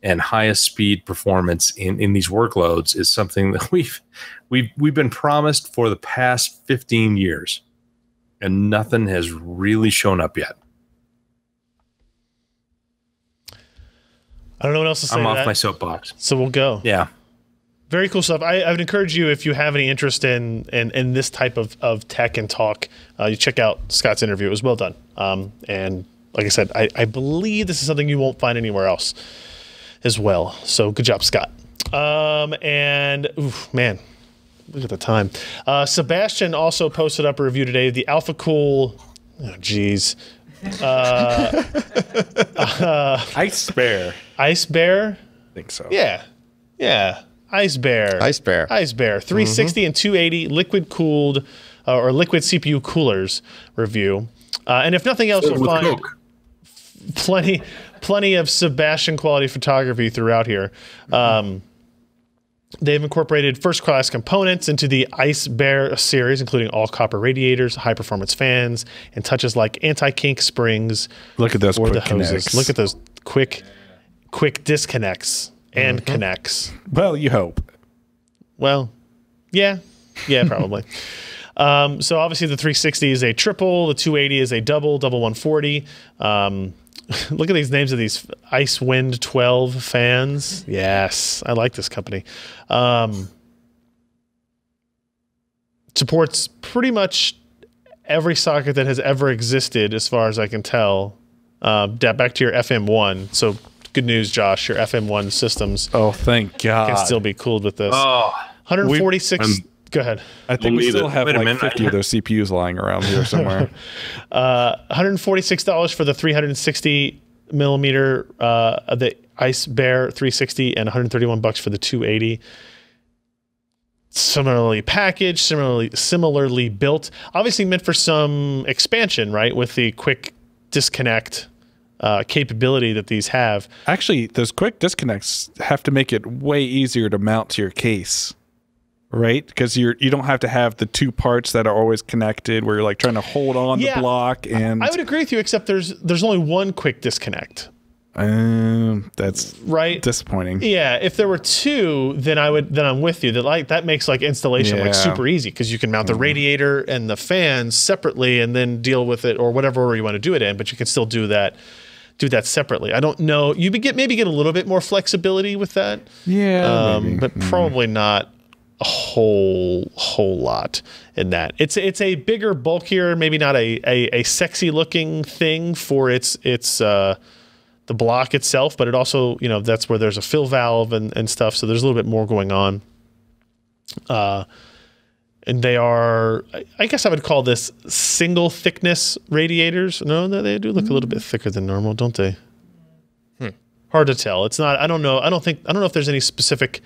and highest speed performance in these workloads, is something that we've been promised for the past 15 years, and nothing has really shown up yet. I don't know what else to say. I'm off my soapbox, so we'll go. Yeah, very cool stuff. I would encourage you, if you have any interest in this type of tech and talk, you check out Scott's interview. It was well done, and like I said, I believe this is something you won't find anywhere else as well. So good job, Scott. And oof, man, look at the time. Sebastian also posted up a review today of the Alphacool. Oh, geez. Eisbaer. Eisbaer. think so. Yeah. Yeah. Eisbaer. 360 and 280 liquid cooled or liquid CPU coolers review. And if nothing else, you'll find plenty of Sebastian quality photography throughout here. They've incorporated first-class components into the Eisbaer series, including all copper radiators, high-performance fans, and touches like anti-kink springs. Look at those quick the hoses. connects. Look at those quick disconnects and connects. Well, you hope. Well, yeah, probably. So obviously the 360 is a triple, the 280 is a double 140. Look at these names of these Ice Wind 12 fans. Yes, I like this company. Supports pretty much every socket that has ever existed, as far as I can tell. Back to your FM1. So good news, Josh. Your FM1 systems. Oh, thank God. Can still be cooled with this. Oh, 146. Go ahead. I think we still have like 50 of those CPUs lying around here somewhere. $146 for the 360 millimeter the Eisbaer 360, and $131 for the 280. Similarly packaged, similarly built. Obviously meant for some expansion, right? With the quick disconnect capability that these have. Actually, those quick disconnects have to make it way easier to mount to your case. Right, because you don't have to have the two parts that are always connected, where you're like trying to hold on the block. And I would agree with you, except there's only one quick disconnect. That's right. Disappointing. Yeah, if there were two, then I'm with you. That makes like installation like super easy, because you can mount the radiator and the fans separately and then deal with it, or whatever order you want to do it in. But you can still do that separately. I don't know. You maybe get a little bit more flexibility with that. Yeah, but probably not a whole lot in that. It's a bigger, bulkier, maybe not a sexy looking thing for its the block itself, but it also, that's where there's a fill valve and stuff, so there's a little bit more going on. And they are, I guess I would call this single thickness radiators. No, they do look a little bit thicker than normal, don't they? Hard to tell. It's not, I don't know if there's any specific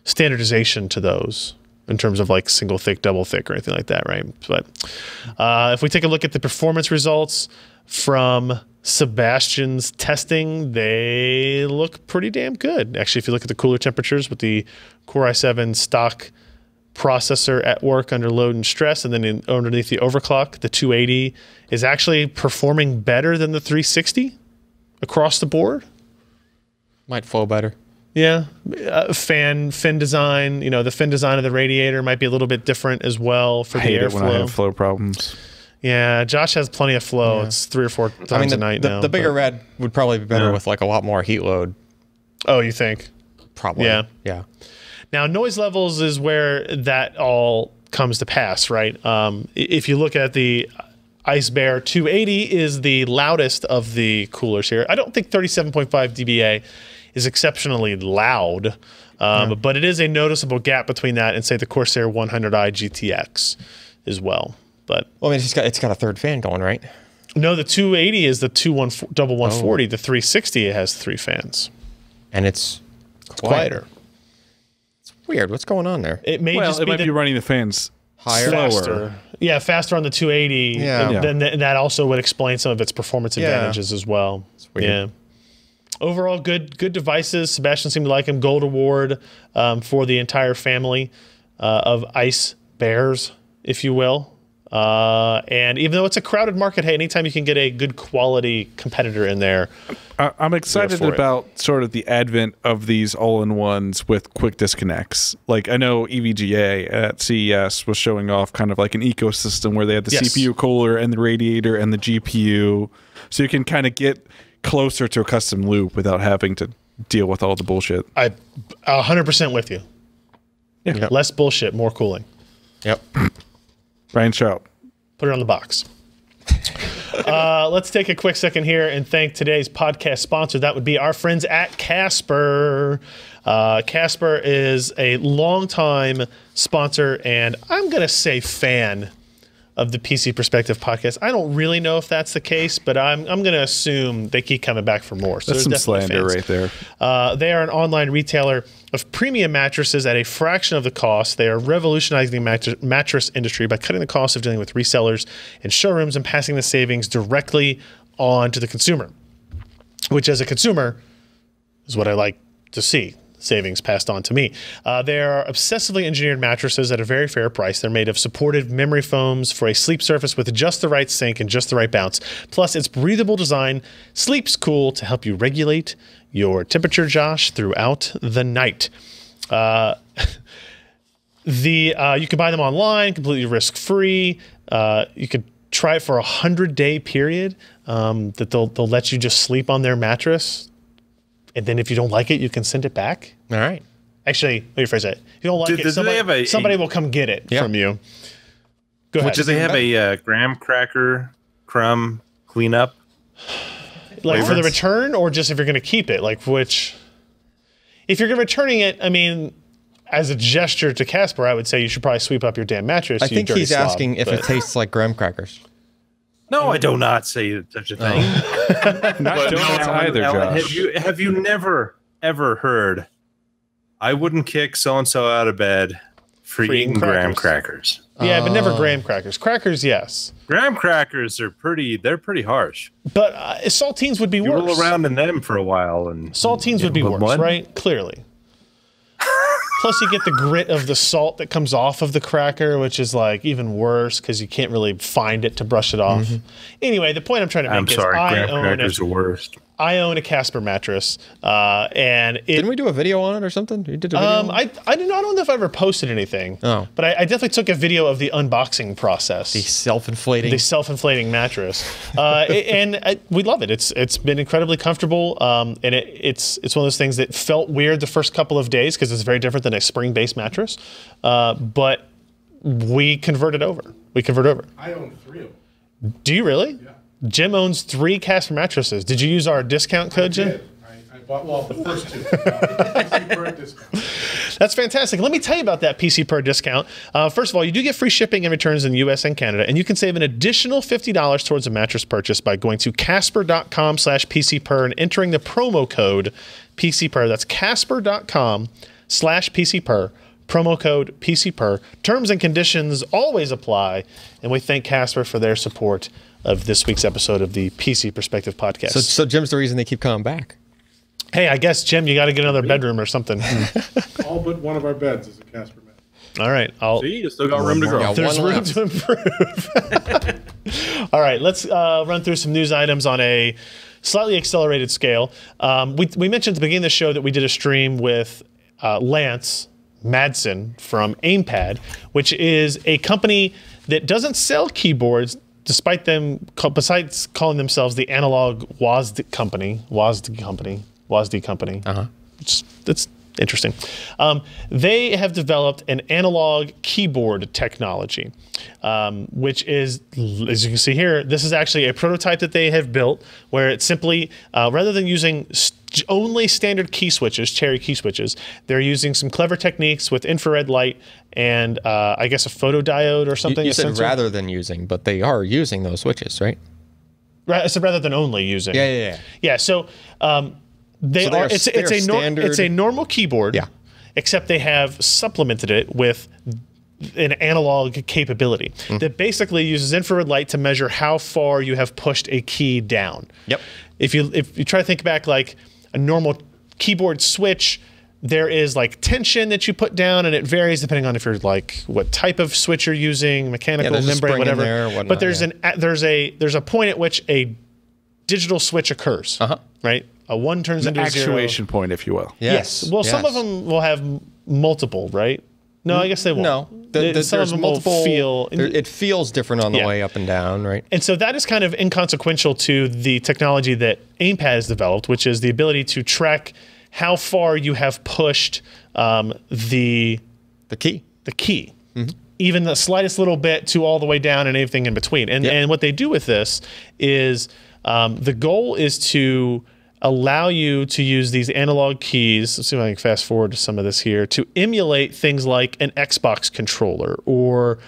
standardization to those in terms of like single thick, double thick, or anything like that, right? But if we take a look at the performance results from Sebastian's testing, they look pretty damn good. Actually, if you look at the cooler temperatures with the Core i7 stock processor at work under load and stress, and then underneath the overclock, the 280 is actually performing better than the 360 across the board. Might flow better. Yeah, fin design. The fin design of the radiator might be a little bit different as well for the airflow. I hate it when I have flow problems. Yeah, Josh has plenty of flow. Yeah. It's 3 or 4 times a night now. The bigger red would probably be better with like a lot more heat load. Oh, you think? Probably. Yeah. Now, noise levels is where that all comes to pass, right? If you look at the Eisbaer 280 is the loudest of the coolers here. I don't think 37.5 dBA is exceptionally loud, but it is a noticeable gap between that and, say, the Corsair 100i GTX as well. But it's got a third fan going, right? No, the 280 is the double 140. The 360 has 3 fans, and it's quieter. It's weird. What's going on there? It may be running the fans higher, faster. Yeah, faster on the 280. Yeah. Then that also would explain some of its performance advantages as well. It's weird. Yeah. Overall, good devices. Sebastian seemed to like them. Gold award for the entire family of Eisbaers, if you will. And even though it's a crowded market, hey, anytime you can get a good quality competitor in there, I'm excited about sort of the advent of these all-in-ones with quick disconnects. Like, I know EVGA at CES was showing off kind of like an ecosystem where they had the CPU cooler and the radiator and the GPU, so you can kind of get closer to a custom loop without having to deal with all the bullshit. I'm 100% with you. Yeah. Less bullshit, more cooling. Yep. Ryan Shrout. Put it on the box. Let's take a quick second here and thank today's podcast sponsor. That would be our friends at Casper. Casper is a longtime sponsor and I'm going to say fan of the PC Perspective podcast. I don't really know if that's the case, but I'm going to assume they keep coming back for more. So that's some slander right there. They are an online retailer of premium mattresses at a fraction of the cost. They are revolutionizing the mattress industry by cutting the cost of dealing with resellers and showrooms and passing the savings directly on to the consumer, which as a consumer is what I like to see. Savings passed on to me. They are obsessively engineered mattresses at a very fair price. They're made of supported memory foams for a sleep surface with just the right sink and just the right bounce. Plus, its breathable design sleeps cool to help you regulate your temperature, Josh, throughout the night. You can buy them online, completely risk-free. You could try it for 100-day period that they'll let you just sleep on their mattress. And then if you don't like it, you can send it back. All right. Actually, let me rephrase that. If you don't like it, somebody will come get it from you. Go ahead. Do they have a graham cracker crumb cleanup? Like for the return, or just if you're going to keep it? Like which? If you're returning it, I mean, as a gesture to Casper, I would say you should probably sweep up your damn mattress. I think he's asking if it tastes like graham crackers. No, I do not say such a thing. Not donuts either, Josh. Have you never, ever heard, I wouldn't kick so-and-so out of bed for eating graham crackers? Yeah, but never graham crackers. Crackers, yes. Graham crackers are they're pretty harsh. But saltines would be worse. You roll around in them for a while. And saltines would be worse, right? Clearly. Plus, you get the grit of the salt that comes off of the cracker, which is like even worse because you can't really find it to brush it off. Anyway, the point I'm trying to make is graham crackers are worst. I own a Casper mattress, and didn't we do a video on it or something? You did a video. I don't know if I ever posted anything. Oh, but I definitely took a video of the unboxing process. The self-inflating mattress, and we love it. It's been incredibly comfortable, and it's one of those things that felt weird the first couple of days because it's very different than a spring-based mattress, but we converted over. I own 3 of them. Do you really? Yeah. Jim owns 3 Casper mattresses. Did you use our discount code, Jim? I bought, the first 2. PCPer discount. That's fantastic. Let me tell you about that PCPer discount. First of all, you do get free shipping and returns in the U.S. and Canada, and you can save an additional $50 towards a mattress purchase by going to casper.com/PCPer and entering the promo code PCPer. That's casper.com/PCPer. Promo code PCPer. Terms and conditions always apply, and we thank Casper for their support of this week's episode of the PC Perspective podcast. So Jim's the reason they keep coming back. Hey, I guess, Jim, you got to get another bedroom or something. All but one of our beds is a Casper bed. All right. See, you still got room to grow. There's room to improve. All right, let's run through some news items on a slightly accelerated scale. We mentioned at the beginning of the show that we did a stream with Lance Madsen from Aimpad, which is a company that doesn't sell keyboards, despite them, besides calling themselves the analog WASD company. That's interesting. They have developed an analog keyboard technology, which is, as you can see here, this is actually a prototype that they have built where it's simply, rather than using only standard key switches, cherry key switches, they're using some clever techniques with infrared light and I guess a photodiode or something. You said rather than using, but they are using those switches, right? Right. So rather than only using. Yeah. So it's a normal keyboard. Yeah. Except they have supplemented it with an analog capability that basically uses infrared light to measure how far you have pushed a key down. Yep. If you try to think back like a normal keyboard switch, there is like tension that you put down, and it varies depending on if you're like what type of switch you're using, mechanical, membrane, whatever. Whatnot, but there's a point at which a digital switch occurs. Right. A 1 turns into a 0. Actuation point, if you will. Yes. Well, some of them will have multiple, right? No, I guess they won't. No, some of them multiple feel. It feels different on the way up and down, right? And so that is kind of inconsequential to the technology that Aimpad has developed, which is the ability to track how far you have pushed the key. Even the slightest little bit to all the way down and everything in between. And what they do with this is the goal is to allow you to use these analog keys. Let's see if I can fast forward to some of this here, to emulate things like an Xbox controller or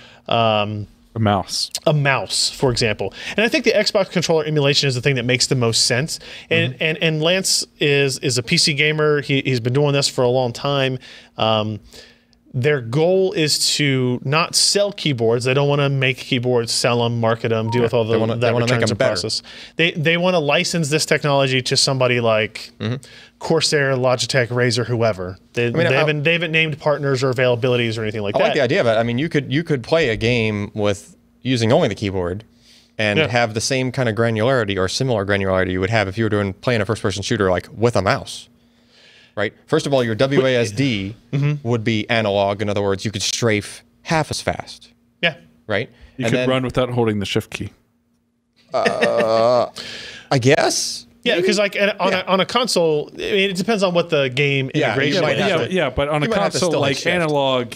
A mouse. A mouse, for example. And I think the Xbox controller emulation is the thing that makes the most sense. And Lance is a PC gamer. He's been doing this for a long time. Their goal is to not sell keyboards. They don't want to make keyboards, sell them, market them, deal with all the that returns and process. They want to license this technology to somebody like Corsair, Logitech, Razer, whoever. They haven't named partners or availabilities or anything like that. I like the idea of it. I mean, you could play a game with using only the keyboard and have the same kind of granularity or similar granularity you would have if you were playing a first-person shooter like with a mouse. Right. First of all, your WASD would be analog. In other words, you could strafe half as fast. Yeah. Right. You could run without holding the shift key. I guess. Yeah, because like on a console, I mean, it depends on what the game integration is. Yeah, but on a console, like analog,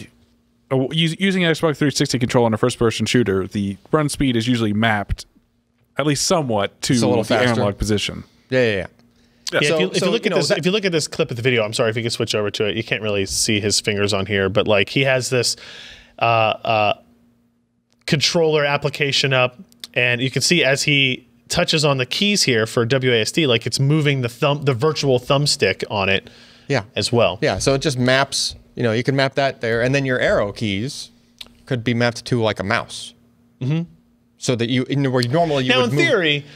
using an Xbox 360 controller on a first-person shooter, the run speed is usually mapped, at least somewhat, to the analog position. Yeah. Yeah, so, if you look at this clip of the video, I'm sorry if you can switch over to it. You can't really see his fingers on here, but like he has this controller application up, and you can see as he touches on the keys here for WASD, like it's moving the virtual thumbstick on it. As well. Yeah, so it just maps. You can map that there, and then your arrow keys could be mapped to like a mouse. So that where normally you would in theory,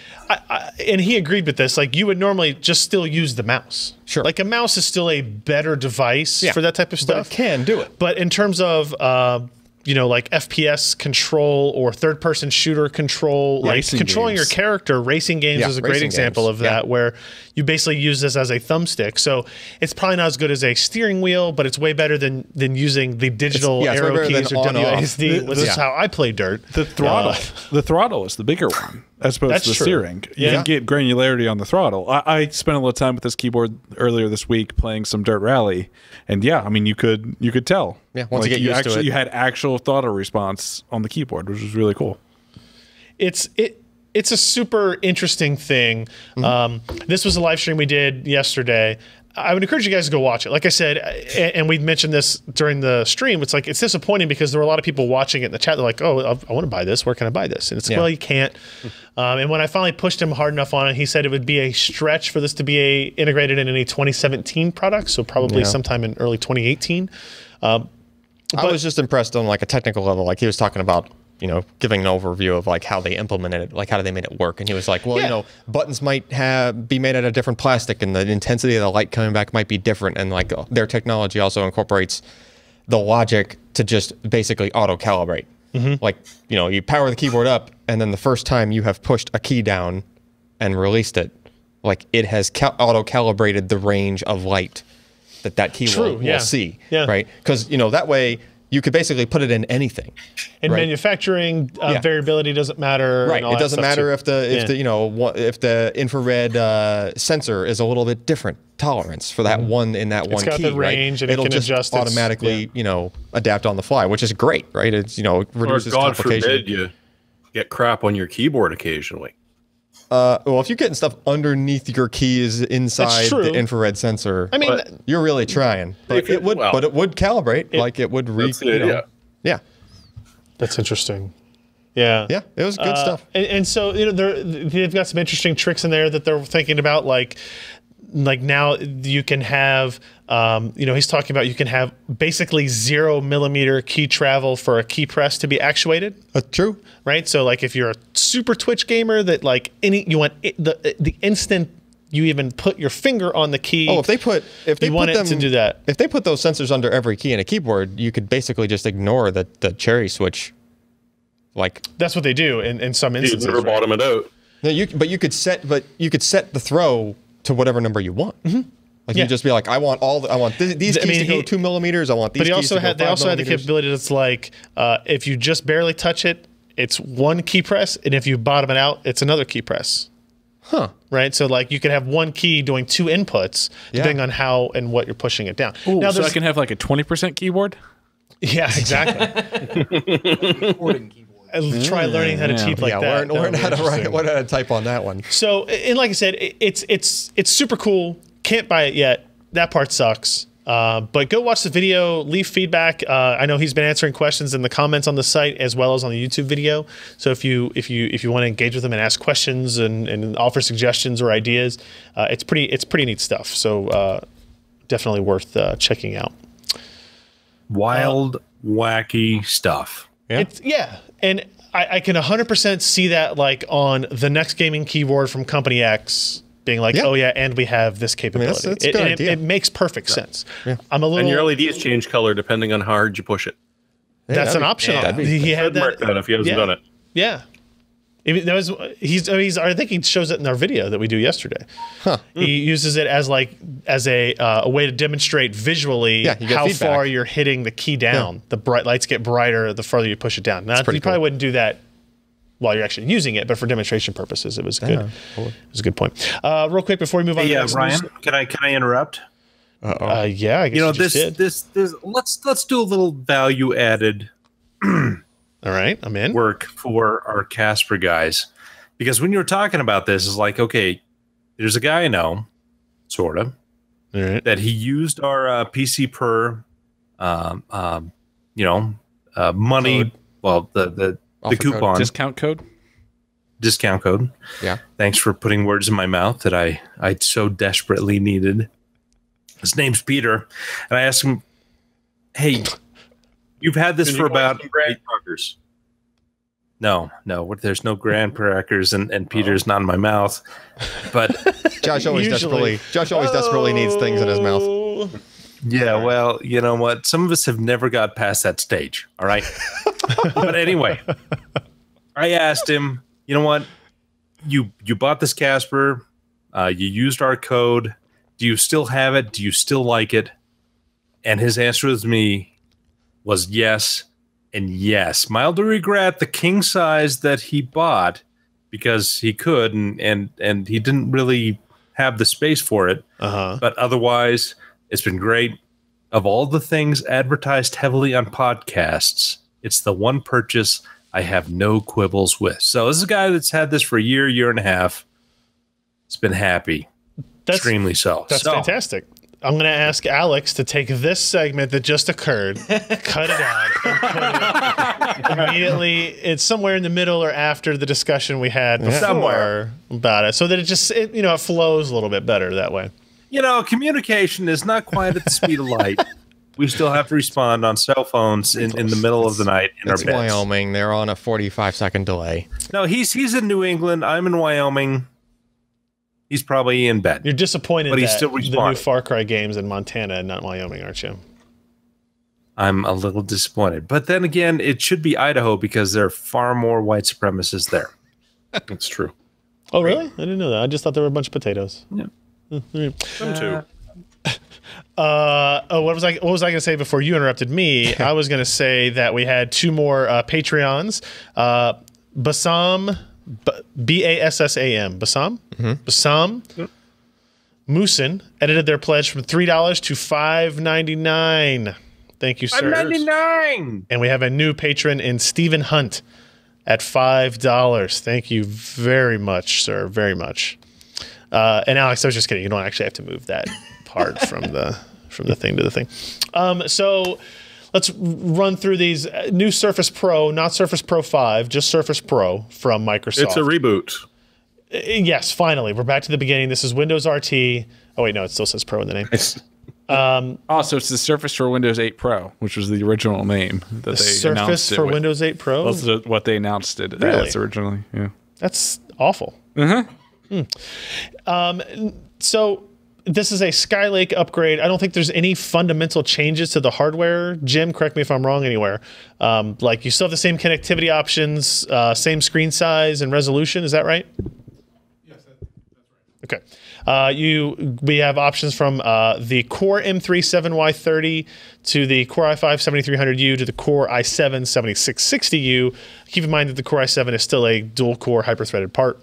and he agreed with this, like you would normally just still use the mouse. Sure. Like a mouse is still a better device for that type of stuff. But it can do it. But in terms of like FPS control or third-person shooter control, like controlling your character, racing games is a great example of that, where you basically use this as a thumbstick. So it's probably not as good as a steering wheel, but it's way better than using the digital arrow keys or WASD. This is how I play Dirt. The throttle is the bigger one as opposed to the steering. You can get granularity on the throttle. I spent a little time with this keyboard earlier this week playing some Dirt Rally, and I mean you could tell. Yeah, once you get used to it, you had actual throttle response on the keyboard, which was really cool. It's a super interesting thing. This was a live stream we did yesterday. I would encourage you guys to go watch it. Like I said, and we mentioned this during the stream, it's like it's disappointing because there were a lot of people watching it in the chat. They're like, oh, I want to buy this. Where can I buy this? And it's well, you can't. And when I finally pushed him hard enough on it, he said it would be a stretch for this to be integrated in any 2017 product, so probably sometime in early 2018. I was just impressed on like a technical level. Like he was talking about, giving an overview of like how they implemented it, like how they made it work. And he was like, well, buttons might be made out of different plastic and the intensity of the light coming back might be different. And like their technology also incorporates the logic to just basically auto-calibrate. Like, you power the keyboard up and then the first time you have pushed a key down and released it, like it has auto-calibrated the range of light that key will see, right? Because, that way you could basically put it in anything. And manufacturing variability doesn't matter. Right. It doesn't matter if the infrared sensor is a little bit different tolerance for that one in that one key. It's got the range, and it'll it can just adjust automatically, adapt on the fly, which is great, right? It's reduces God complication. forbid you get crap on your keyboard occasionally. Well, if you're getting stuff underneath your keys inside the infrared sensor, I mean, you're really trying. But it would calibrate, it would That's the idea. Yeah. That's interesting. Yeah. Yeah, it was good stuff. And so, they've got some interesting tricks in there that they're thinking about, like now you can have, he's talking about you can have basically 0 millimeter key travel for a key press to be actuated. True. Right? So like if you're a super Twitch gamer that like you want the instant you even put your finger on the key. Oh, if they put them to do that. If they put those sensors under every key in a keyboard, you could basically just ignore the cherry switch. Like that's what they do in some instances. You bottom it out. No, you could set the throw to whatever number you want. Like you just be like, I want these keys to go 2 millimeters. I want these. But they also had the capability that's like, if you just barely touch it, it's one key press, and if you bottom it out, it's another key press. Huh. Right. So like you could have one key doing 2 inputs depending on how and what you're pushing it down. Ooh, now so I can have like a 20% keyboard. Yeah, exactly. Recording keyboard. Try learning how to cheat like that. Learn how to type on that one. So, and like I said, it's super cool. Can't buy it yet. That part sucks. But go watch the video, leave feedback. I know he's been answering questions in the comments on the site as well as on the YouTube video. So if you want to engage with him and ask questions and offer suggestions or ideas, it's pretty neat stuff. So definitely worth checking out. Wild, wacky stuff. Yeah. And I can 100% see that like on the next gaming keyboard from Company X being like, oh yeah, and we have this capability. I mean, it makes perfect sense. Yeah. I'm a little. And your LEDs change color depending on how hard you push it. That's an option. He had Mark that if he hasn't done it. Yeah. I think he shows it in our video that we do yesterday. Huh. He uses it as a way to demonstrate visually how far you're hitting the key down. The bright lights get brighter the further you push it down. Now, you probably wouldn't do that while you're actually using it, but for demonstration purposes, it was good. Cool. It was a good point. Real quick before we move on. Yeah, Ryan, can I interrupt? Yeah, I guess this let's do a little value added. All right, I'm in. Work for our Casper guys, because when you were talking about this, it's like, okay, there's a guy I know, sort of, that he used our PCPer, money. Well, the coupon discount code. Yeah. Thanks for putting words in my mouth that I so desperately needed. His name's Peter, and I asked him, "Hey, you've had this for about 8 years." No, there's no grand crackers, and Peter's not in my mouth. But Josh always desperately needs things in his mouth. Yeah, well, you know what? Some of us have never got past that stage. All right. But anyway, I asked him, you know what? You bought this Casper. You used our code. Do you still have it? Do you still like it? And his answer to me was yes and yes. Mildly regret the king size that he bought because he could and he didn't really have the space for it. But otherwise, it's been great. Of all the things advertised heavily on podcasts, it's the one purchase I have no quibbles with. So this is a guy that's had this for a year and a half. It's been happy. Extremely so. That's fantastic. I'm going to ask Alex to take this segment that just occurred, cut it out, and put it immediately. It's somewhere in the middle or after the discussion we had before about it, so that it flows a little bit better that way. Communication is not quite at the speed of light. We still have to respond on cell phones in the middle of the night in our beds. It's Wyoming. They're on a 45-second delay. No, he's in New England. I'm in Wyoming. He's probably in bed. You're disappointed but he's that still the new Far Cry game's in Montana and not Wyoming, aren't you? I'm a little disappointed. But then again, it should be Idaho because there are far more white supremacists there. That's true. Oh, really? I didn't know that. I just thought there were a bunch of potatoes. Yeah. Them too. What was I going to say before you interrupted me? I was going to say that we had 2 more Patreons. Bassam, Bassam, Bassam? Bassam Moosin edited their pledge from $3 to $5.99. Thank you, sir. $5.99. And we have a new patron in Stephen Hunt at $5. Thank you very much, sir. Very much. And Alex, I was just kidding. You don't actually have to move that part from the thing to the thing. So let's run through these. New Surface Pro, not Surface Pro 5, just Surface Pro from Microsoft. It's a reboot. Yes, finally. We're back to the beginning. This is Windows RT. Oh, wait, no, it still says Pro in the name. So it's the Surface for Windows 8 Pro, which was the original name that they announced. Surface for Windows 8 Pro? That's what they announced it as originally. Yeah. That's awful. So this is a Skylake upgrade. I don't think there's any fundamental changes to the hardware. Jim, correct me if I'm wrong anywhere. You still have the same connectivity options, same screen size and resolution. Is that right? Yes, that's right. Okay. We have options from the Core M3 7Y30 to the Core i5 7300U to the Core i7 7660U. Keep in mind that the Core i7 is still a dual-core hyper-threaded part.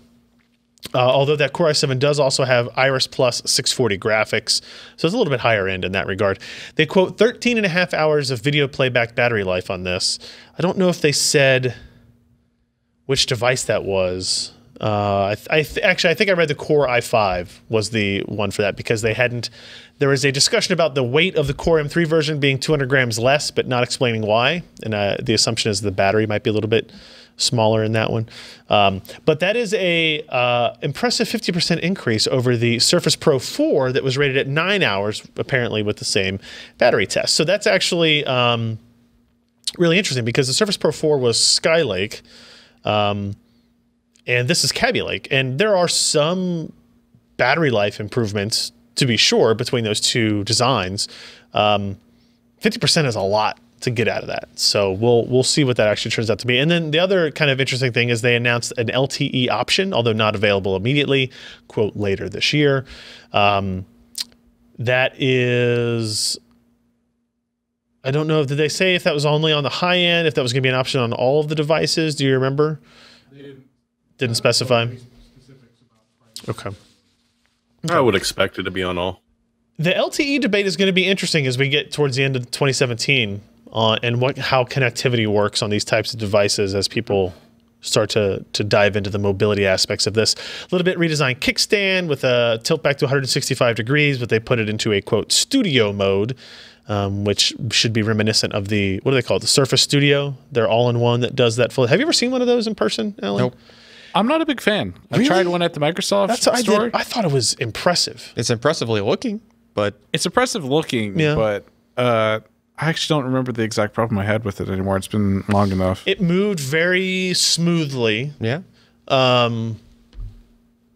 Although that Core i7 does also have Iris Plus 640 graphics, so it's a little bit higher end in that regard. They quote 13.5 hours of video playback battery life on this. I don't know if they said which device that was. Actually, I think I read the Core i5 was the one for that because they hadn't. There was a discussion about the weight of the Core M3 version being 200 grams less, but not explaining why. And the assumption is the battery might be a little bit smaller in that one. But that is a impressive 50% increase over the Surface Pro 4 that was rated at 9 hours, apparently with the same battery test. So that's actually really interesting because the Surface Pro 4 was Skylake, and this is Kaby Lake. And there are some battery life improvements, to be sure, between those two designs. 50% is a lot to get out of that. So we'll see what that actually turns out to be. And then the other kind of interesting thing is they announced an LTE option, although not available immediately, quote, later this year. That is, I don't know, did they say if that was only on the high end, if that was going to be an option on all of the devices? Do you remember? They didn't specify? Okay. I would expect it to be on all. The LTE debate is going to be interesting as we get towards the end of 2017 and how connectivity works on these types of devices as people start to dive into the mobility aspects of this. A little bit redesigned kickstand with a tilt back to 165 degrees, but they put it into a, quote, studio mode, which should be reminiscent of the, what do they call it, the Surface Studio? They're all-in-one that does that fully. Have you ever seen one of those in person, Alan? Nope. I'm not a big fan. Really? I tried one at the Microsoft store. I thought it was impressive. It's impressively looking, but it's impressive looking, but I actually don't remember the exact problem I had with it anymore. It's been long enough. It moved very smoothly. Yeah. I mean,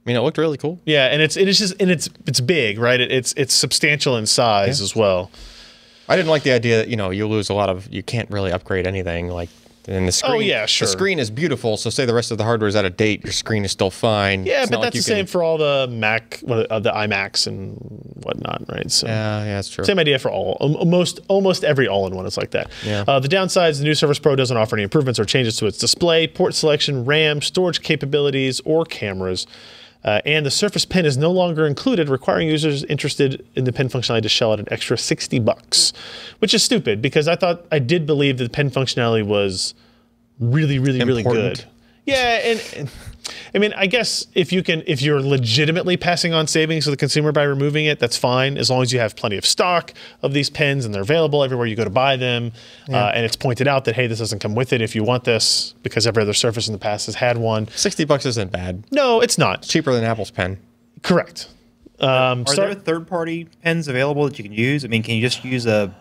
it looked really cool. Yeah, and it's big, right? It's substantial in size as well. I didn't like the idea that you can't really upgrade anything like. And the screen, oh yeah, sure. The screen is beautiful. So say the rest of the hardware is out of date, your screen is still fine. Yeah, but that's the same for all the the iMacs and whatnot, right? So yeah, that's true. Same idea for almost every all-in-one is like that. Yeah. The downsides: the new Surface Pro doesn't offer any improvements or changes to its display, port selection, RAM, storage capabilities, or cameras. And the Surface Pen is no longer included, requiring users interested in the pen functionality to shell out an extra $60, which is stupid because I did believe that the pen functionality was really good. Yeah, and I mean, I guess if you're legitimately passing on savings to the consumer by removing it, that's fine, as long as you have plenty of stock of these pens and they're available everywhere you go to buy them. Yeah. And it's pointed out that, hey, this doesn't come with it if you want this, because every other Surface in the past has had one. $60 isn't bad. No, it's not. It's cheaper than Apple's pen. Correct. Are there third-party pens available that you can use? I mean, can you just use a?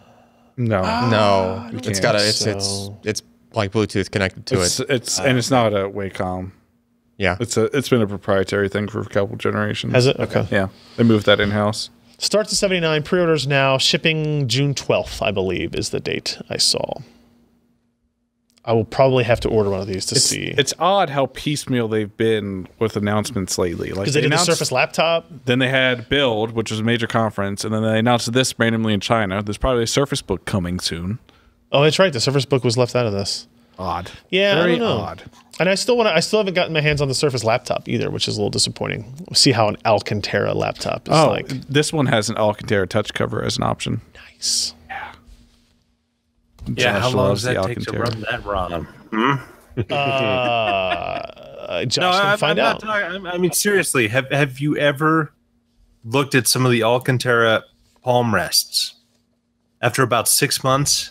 No, no. It's got it's like Bluetooth connected to it. And it's not a Wacom. Yeah, it's been a proprietary thing for a couple generations. Has it? Okay. Yeah, they moved that in house. Starts at $79. Pre-orders now. Shipping June 12th, I believe, is the date I saw. I will probably have to order one of these to see. It's odd how piecemeal they've been with announcements lately. Like because they did the Surface Laptop. Then they had Build, which was a major conference, and then they announced this randomly in China. There's probably a Surface Book coming soon. Oh, that's right. The Surface Book was left out of this. Odd. Yeah, Very I don't know. Odd. And I still haven't gotten my hands on the Surface Laptop either, which is a little disappointing. We'll see how an Alcantara laptop is like. This one has an Alcantara touch cover as an option. Nice. Yeah. Yeah, how long does that take to run that ROM? Josh can find out. I mean, seriously, have you ever looked at some of the Alcantara palm rests? After about 6 months,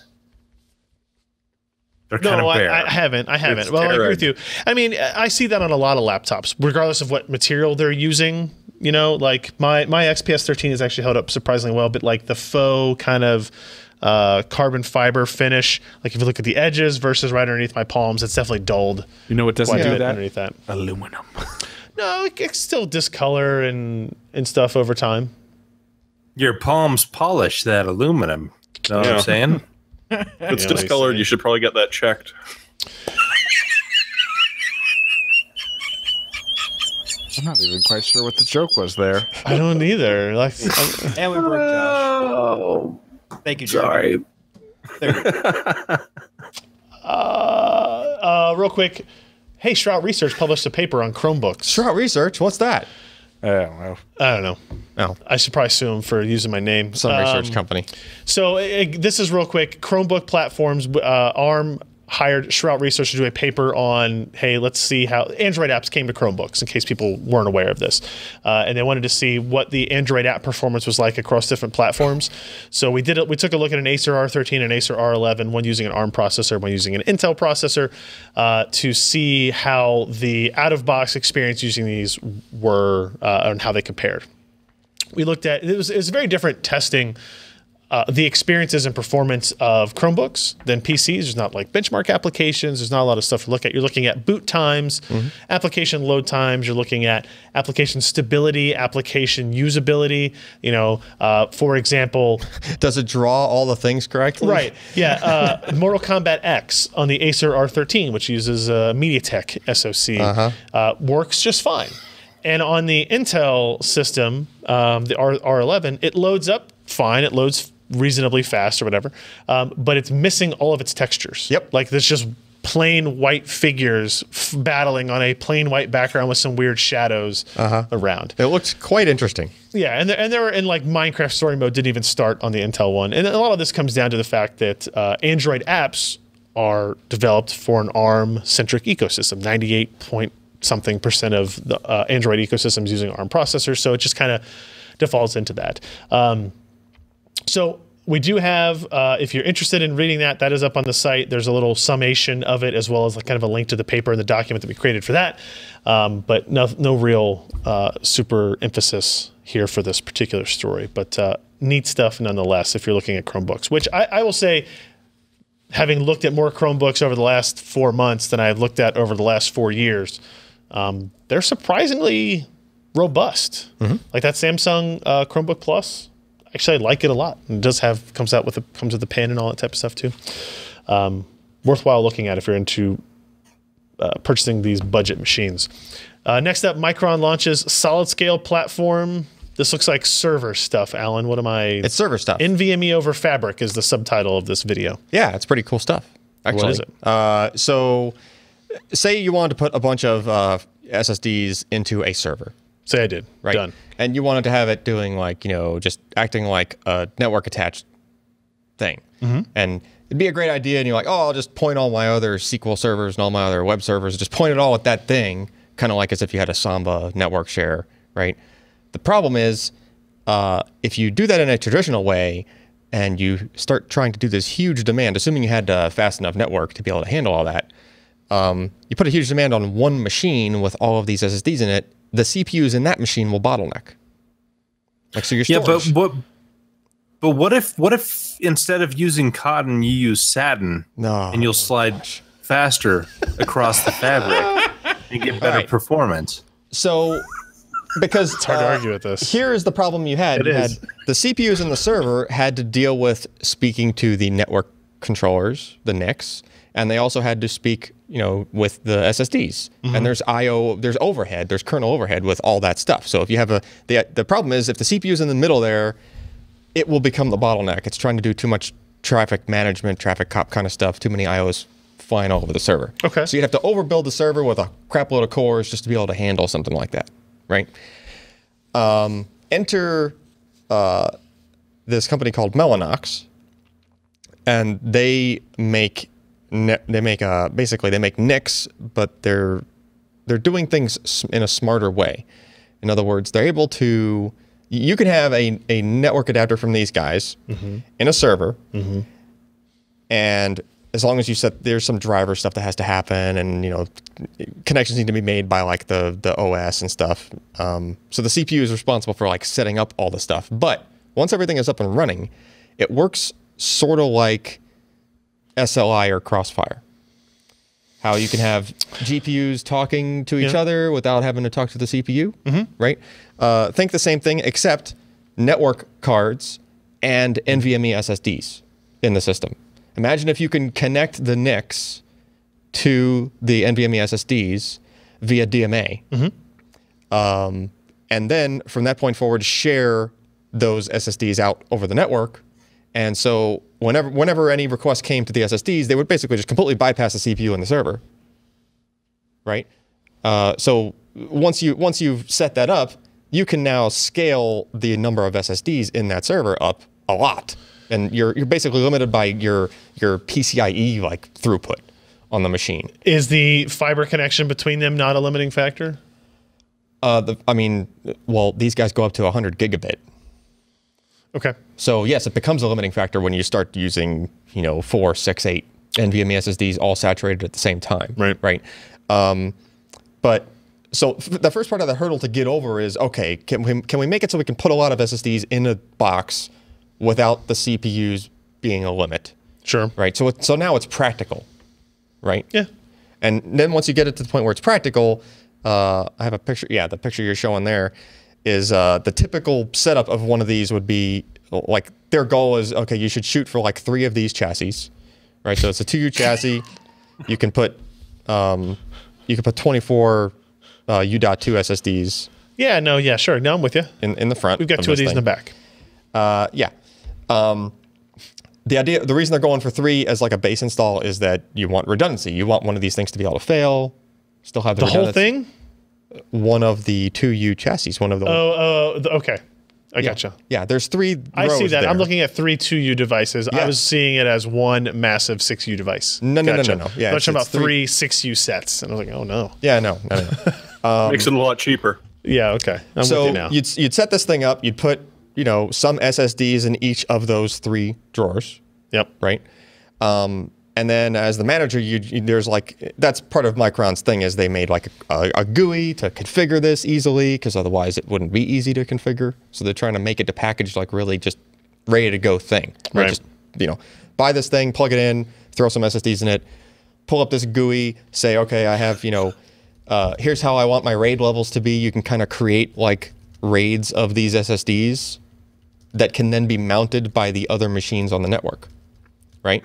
they're kind of bare. I haven't. Well, I agree with you. I mean, I see that on a lot of laptops, regardless of what material they're using. You know, like my XPS 13 has actually held up surprisingly well, but like the faux kind of carbon fiber finish, like if you look at the edges versus right underneath my palms, it's definitely dulled. You know what doesn't do that? Underneath that? Aluminum. No, it can still discolor and stuff over time. Your palms polish that aluminum. Know what I'm saying? If it's discolored, you should probably get that checked. I'm not even quite sure what the joke was there. I don't either. Like, and we broke Josh. Oh, thank you, Josh. sorry. Real quick. Hey, Shrout Research published a paper on Chromebooks. Shrout Research? What's that? I don't know. Oh. I should probably sue them for using my name. Some research company. So this is real quick. Chromebook platforms, ARM hired Shrout Research to do a paper on, hey, let's see how Android apps came to Chromebooks, in case people weren't aware of this. And they wanted to see what the Android app performance was like across different platforms. So we took a look at an Acer R13 and Acer R11, one using an ARM processor, one using an Intel processor, to see how the out-of-box experience using these were and how they compared. We looked at, it was very different testing the experiences and performance of Chromebooks than PCs. There's not like benchmark applications. There's not a lot of stuff to look at. You're looking at boot times, application load times. You're looking at application stability, application usability. You know, for example, does it draw all the things correctly? Right. Yeah. Mortal Kombat X on the Acer R13, which uses a MediaTek SoC, works just fine. And on the Intel system, the R11, it loads up fine. It loads reasonably fast or whatever, but it's missing all of its textures. Yep. Like there's just plain white figures battling on a plain white background with some weird shadows around. It looks quite interesting. Yeah, and they were in like Minecraft story mode, didn't even start on the Intel one. And a lot of this comes down to the fact that Android apps are developed for an ARM-centric ecosystem. 98-point-something% of the Android ecosystem is using ARM processors, so it just kind of defaults into that. So we do have, if you're interested in reading that, that is up on the site. There's a little summation of it, as well as kind of a link to the paper and the document that we created for that. But no real super emphasis here for this particular story. But neat stuff nonetheless if you're looking at Chromebooks, which I will say, having looked at more Chromebooks over the last 4 months than I've looked at over the last 4 years, they're surprisingly robust. Like that Samsung Chromebook Plus. Actually, I like it a lot. It does have comes with the pen and all that type of stuff too. Worthwhile looking at if you're into purchasing these budget machines. Next up, Micron launches SolidScale platform. This looks like server stuff, Alan. What am I? It's server stuff. NVMe over Fabric is the subtitle of this video. Yeah, it's pretty cool stuff. Actually, what is it? So, say you wanted to put a bunch of SSDs into a server. Say I did. Right. Done. And you wanted to have it doing like, you know, just acting like a network attached thing. And it'd be a great idea. And you're like, oh, I'll just point all my other SQL servers and all my other web servers, just point it all at that thing, kind of like as if you had a Samba network share, right? The problem is, if you do that in a traditional way and you start trying to do this huge demand, assuming you had a fast enough network to be able to handle all that, you put a huge demand on one machine with all of these SSDs in it, the CPUs in that machine will bottleneck. Like, so your storage. Yeah, but what if instead of using cotton, you use satin, and you'll slide faster across the fabric and get better performance? So, because it's hard to argue with this. Here is the problem you had. You had the CPUs in the server had to deal with speaking to the network controllers, the NICs, and they also had to speak, you know, with the SSDs. And there's I/O, there's overhead, there's kernel overhead with all that stuff. So if you have the problem is if the CPU's in the middle there, it will become the bottleneck. It's trying to do too much traffic management, traffic cop kind of stuff, too many IOs flying all over the server. Okay. So you'd have to overbuild the server with a crap load of cores just to be able to handle something like that, right? Enter this company called Mellanox, and they make basically they make NICs, but they're doing things in a smarter way. In other words, they're able to, you can have a network adapter from these guys in a server, and as long as you set, there's some driver stuff that has to happen, and you know, connections need to be made by like the OS and stuff. So the CPU is responsible for like setting up all the stuff. But once everything is up and running, it works sort of like SLI or Crossfire. How you can have GPUs talking to each other without having to talk to the CPU, right? Think the same thing, except network cards and NVMe SSDs in the system. Imagine if you can connect the NICs to the NVMe SSDs via DMA, and then from that point forward, share those SSDs out over the network. And so whenever any request came to the SSDs, they would basically just completely bypass the CPU in the server, right? So once you've set that up, you can now scale the number of SSDs in that server up a lot, and you're basically limited by your PCIe like throughput. on the machine. Is the fiber connection between them not a limiting factor? I mean, well, these guys go up to 100 gigabit. Okay. So yes, it becomes a limiting factor when you start using, 4, 6, 8 NVMe SSDs all saturated at the same time. Right. Right. But so the first part of the hurdle to get over is, okay, can we make it so we can put a lot of SSDs in a box without the CPUs being a limit? Sure. Right. So now it's practical. Right. Yeah. And then once you get it to the point where it's practical, I have a picture. Yeah, the picture you're showing there is the typical setup of one of these would be like their goal is, okay, you should shoot for like 3 of these chassis, right? So it's a 2U chassis. You can put 24 U.2 SSDs. Yeah. No. Yeah. Sure. No, I'm with you. In the front. We've got 2 of these in the back. Yeah. The reason they're going for 3 as like a base install is that you want redundancy. You want one of these things to be able to fail. Still have the whole thing? One of the 2U chassis. One of the. Okay. I gotcha. Yeah, there's 3 I see that. there. I'm looking at 3 2U devices. Yeah. I was seeing it as one massive 6U device. No. Yeah, I'm talking about 3 6U sets. And I was like, oh, no. Yeah, no. Makes it a lot cheaper. Yeah, okay. I'm with you now. You'd set this thing up. You'd put, some SSDs in each of those 3 drawers. Yep. Right? And then as the manager, there's like, that's part of Micron's thing is they made like a GUI to configure this easily because otherwise it wouldn't be easy to configure. So they're trying to make it a package like really just ready to go thing. Right. Just, buy this thing, plug it in, throw some SSDs in it, pull up this GUI, say, okay, I have, here's how I want my RAID levels to be. You can kind of create like RAIDs of these SSDs that can then be mounted by the other machines on the network, right?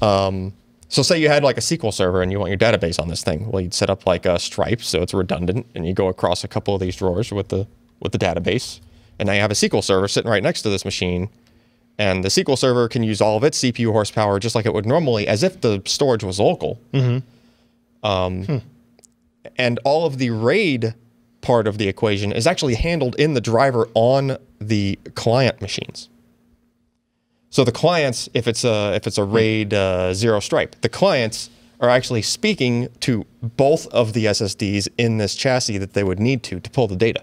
So say you had like a SQL server and you want your database on this thing. Well, you'd set up like a Stripe so it's redundant, and you go across a couple of these drawers with the database, and now you have a SQL server sitting right next to this machine, and the SQL server can use all of its CPU horsepower just like it would normally, as if the storage was local. And all of the RAID part of the equation is actually handled in the driver on the client machines. So the clients, if it's a RAID 0 stripe, the clients are actually speaking to both of the SSDs in this chassis that they would need to pull the data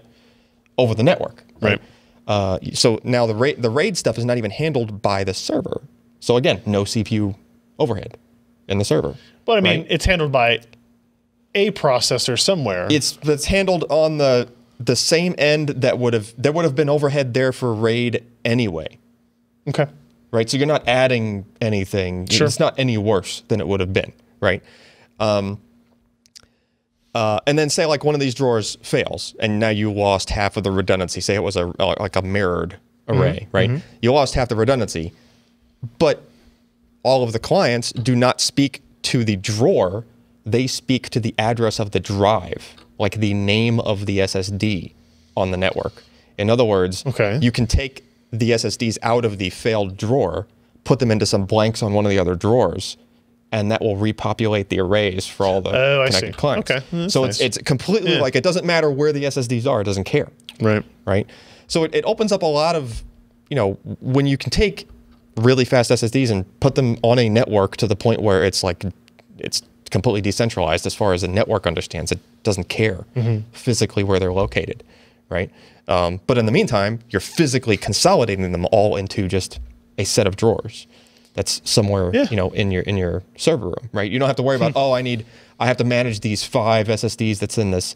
over the network. Right. So now the RAID stuff is not even handled by the server. So again, no CPU overhead in the server. But I mean, it's handled by a processor somewhere. It's handled on the same end that would have been overhead there for RAID anyway. Okay. Right, so you're not adding anything. Sure. It's not any worse than it would have been, right? And then say like one of these drawers fails, and now you lost half of the redundancy. Say it was like a mirrored array, right? You lost half the redundancy, but all of the clients do not speak to the drawer. They speak to the address of the drive, like the name of the SSD on the network. In other words, you can take the SSDs out of the failed drawer, put them into some blanks on one of the other drawers, and that will repopulate the arrays for all the connected clients. Okay. So nice. It's completely like, it doesn't matter where the SSDs are, it doesn't care. Right. So it opens up a lot of, when you can take really fast SSDs and put them on a network to the point where it's like, it's completely decentralized as far as the network understands. It doesn't care physically where they're located. Right. But in the meantime, you're physically consolidating them all into just a set of drawers that's somewhere, in your server room, right? You don't have to worry about, I have to manage these 5 SSDs that's in this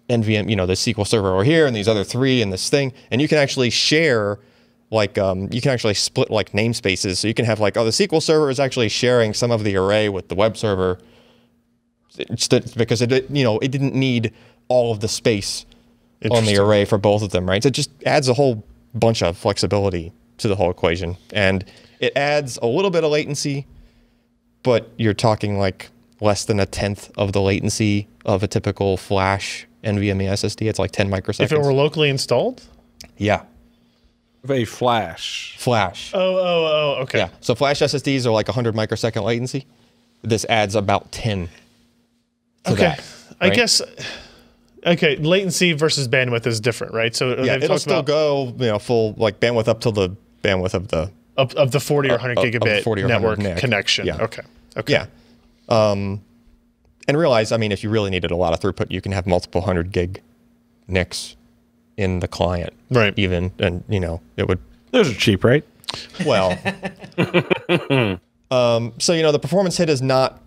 NVMe, the SQL server over here, and these other 3 in this thing. And you can actually share, like, you can actually split like namespaces. So you can have like, the SQL server is actually sharing some of the array with the web server, because it didn't need all of the space on the array for both of them, right? So it just adds a whole bunch of flexibility to the whole equation. And it adds a little bit of latency, but you're talking like less than 1/10 of the latency of a typical flash NVMe SSD. It's like 10 microseconds. If it were locally installed? Yeah. Of a flash. Oh, okay. Yeah. So flash SSDs are like 100 microsecond latency. This adds about 10 to that. Right? I guess... Okay, latency versus bandwidth is different, right? So it'll still go, full like bandwidth up to the bandwidth of the 40 or 100 gigabit 40 or network 100 connection. Yeah. Okay. Yeah. And realize, I mean, if you really needed a lot of throughput, you can have multiple 100 gig NICs in the client, right? Even, and you know, it would. Those are cheap, right? Well, so you know, the performance hit is not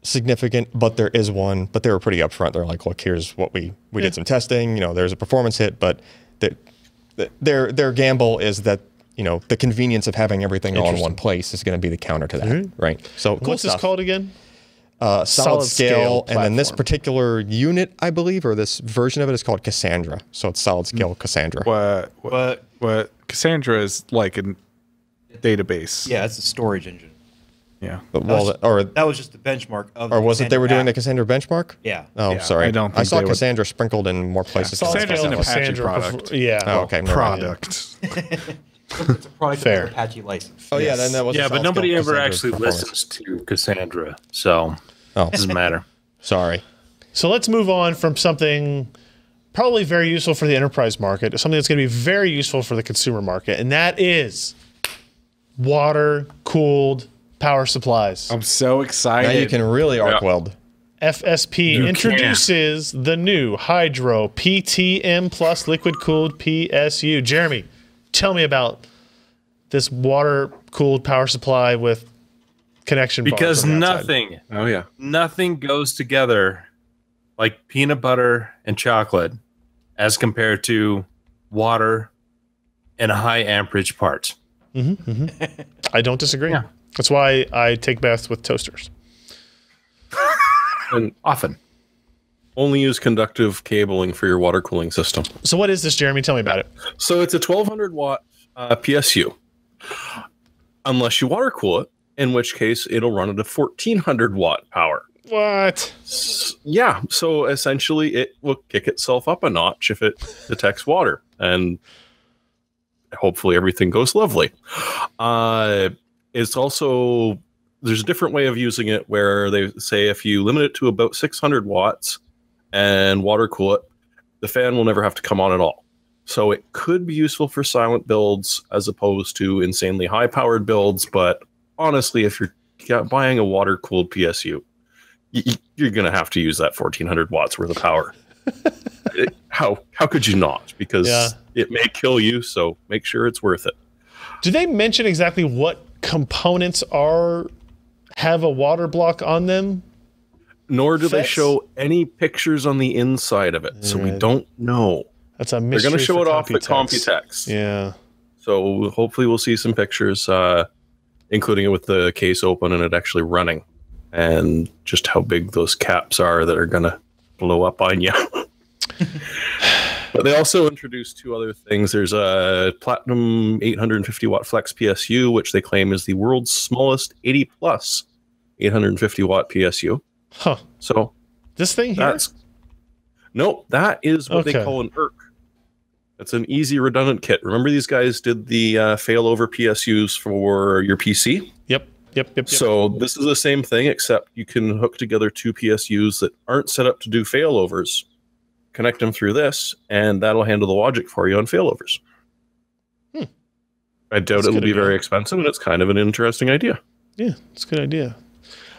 significant, but there is one. But they were pretty upfront. They're like, look, here's what we did some testing. You know, there's a performance hit, but their gamble is that, you know, the convenience of having everything all in one place is going to be the counter to that, right? So what's this called again? SolidScale, and then this particular unit, I believe, or this version of it is called Cassandra. So it's SolidScale Cassandra. What Cassandra is like a database. Yeah, it's a storage engine. Yeah. That was just the benchmark of. Or was it they were doing the Cassandra benchmark? Yeah. Oh, yeah, sorry. I saw Cassandra sprinkled in more places. Yeah. Cassandra's an Apache product. Yeah. Oh, okay. Product. It's a product Fair. of Apache license. Oh yeah, then that was. Yeah, but nobody ever Cassandra actually listens to Cassandra, so it doesn't matter. Sorry. So let's move on from something probably very useful for the enterprise market to something that's going to be very useful for the consumer market, and that is water-cooled power supplies. I'm so excited. Now you can really arc weld. FSP introduces the new Hydro PTM Plus liquid-cooled PSU. Jeremy, tell me about this water-cooled power supply with connection bars because on the outside. nothing goes together like peanut butter and chocolate as compared to water and high amperage parts. I don't disagree. Yeah. That's why I take baths with toasters. And often. Only use conductive cabling for your water cooling system. So what is this, Jeremy? Tell me about it. So it's a 1200 watt PSU. Unless you water cool it, in which case it'll run at a 1400 watt power. What? Yeah. So essentially it will kick itself up a notch if it detects water, and hopefully everything goes lovely. It's also, there's a different way of using it where they say if you limit it to about 600 watts and water cool it, the fan will never have to come on at all. So it could be useful for silent builds as opposed to insanely high powered builds. But honestly, if you're buying a water cooled PSU, you're going to have to use that 1400 watts worth of power. How could you not? Because it may kill you. So make sure it's worth it. Do they mention exactly what components have a water block on them? Nor do they show any pictures on the inside of it. So we don't know. That's a mystery. They're going to show it off at Computex. Computex. Yeah. So hopefully we'll see some pictures, including it with the case open and it actually running, and just how big those caps are that are going to blow up on you. But they also introduced two other things. There's a Platinum 850 watt Flex PSU, which they claim is the world's smallest 80 plus 850 watt PSU. Huh. So this thing here? No, that is what they call an ERC. It's an easy redundant kit. Remember these guys did the failover PSUs for your PC? Yep. So this is the same thing, except you can hook together two PSUs that aren't set up to do failovers, connect them through this, and that'll handle the logic for you on failovers. I doubt it'll be very expensive, and it's kind of an interesting idea. Yeah, it's a good idea.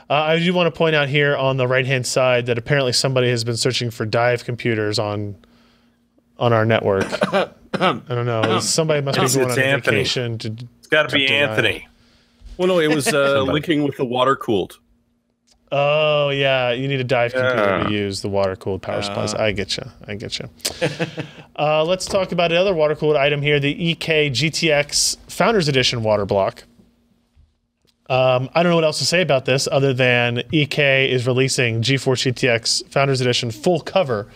I do want to point out here on the right-hand side that apparently somebody has been searching for dive computers on our network. I don't know. Somebody must be going on a vacation. It's got to be Anthony. Well, no, it was linking with the water-cooled. Oh, yeah. You need a dive computer to use the water-cooled power supplies. I get you. Let's talk about another water-cooled item here, the EK GTX Founders Edition water block. I don't know what else to say about this other than EK is releasing GeForce GTX Founders Edition Full-Cover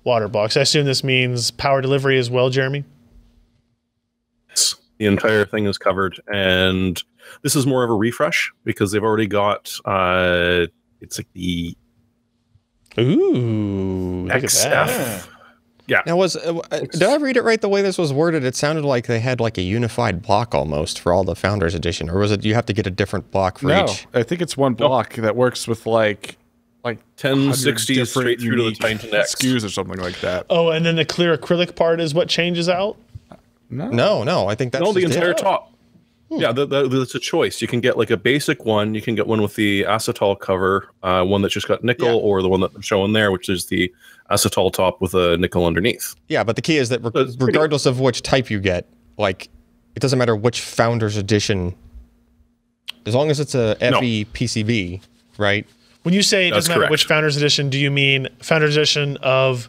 water blocks. I assume this means power delivery as well, Jeremy? Yes. The entire thing is covered, and this is more of a refresh because they've already got it's like the XF. Yeah. Now did I read it right the way this was worded? It sounded like they had like a unified block almost for all the Founders Edition, or was it you have to get a different block for each? I think it's one block that works with like 1060 straight through to the Titan X SKUs or something like that. Oh, and then the clear acrylic part is what changes out? No. I think that's the entire top. Yeah, that's a choice. You can get like a basic one. You can get one with the acetal cover, one that's just got nickel, or the one that I'm showing there, which is the acetal top with a nickel underneath. Yeah, but the key is that regardless of which type you get, like, it doesn't matter which Founders Edition, as long as it's a FE PCB, right? When you say it doesn't matter which Founders Edition, do you mean Founders Edition of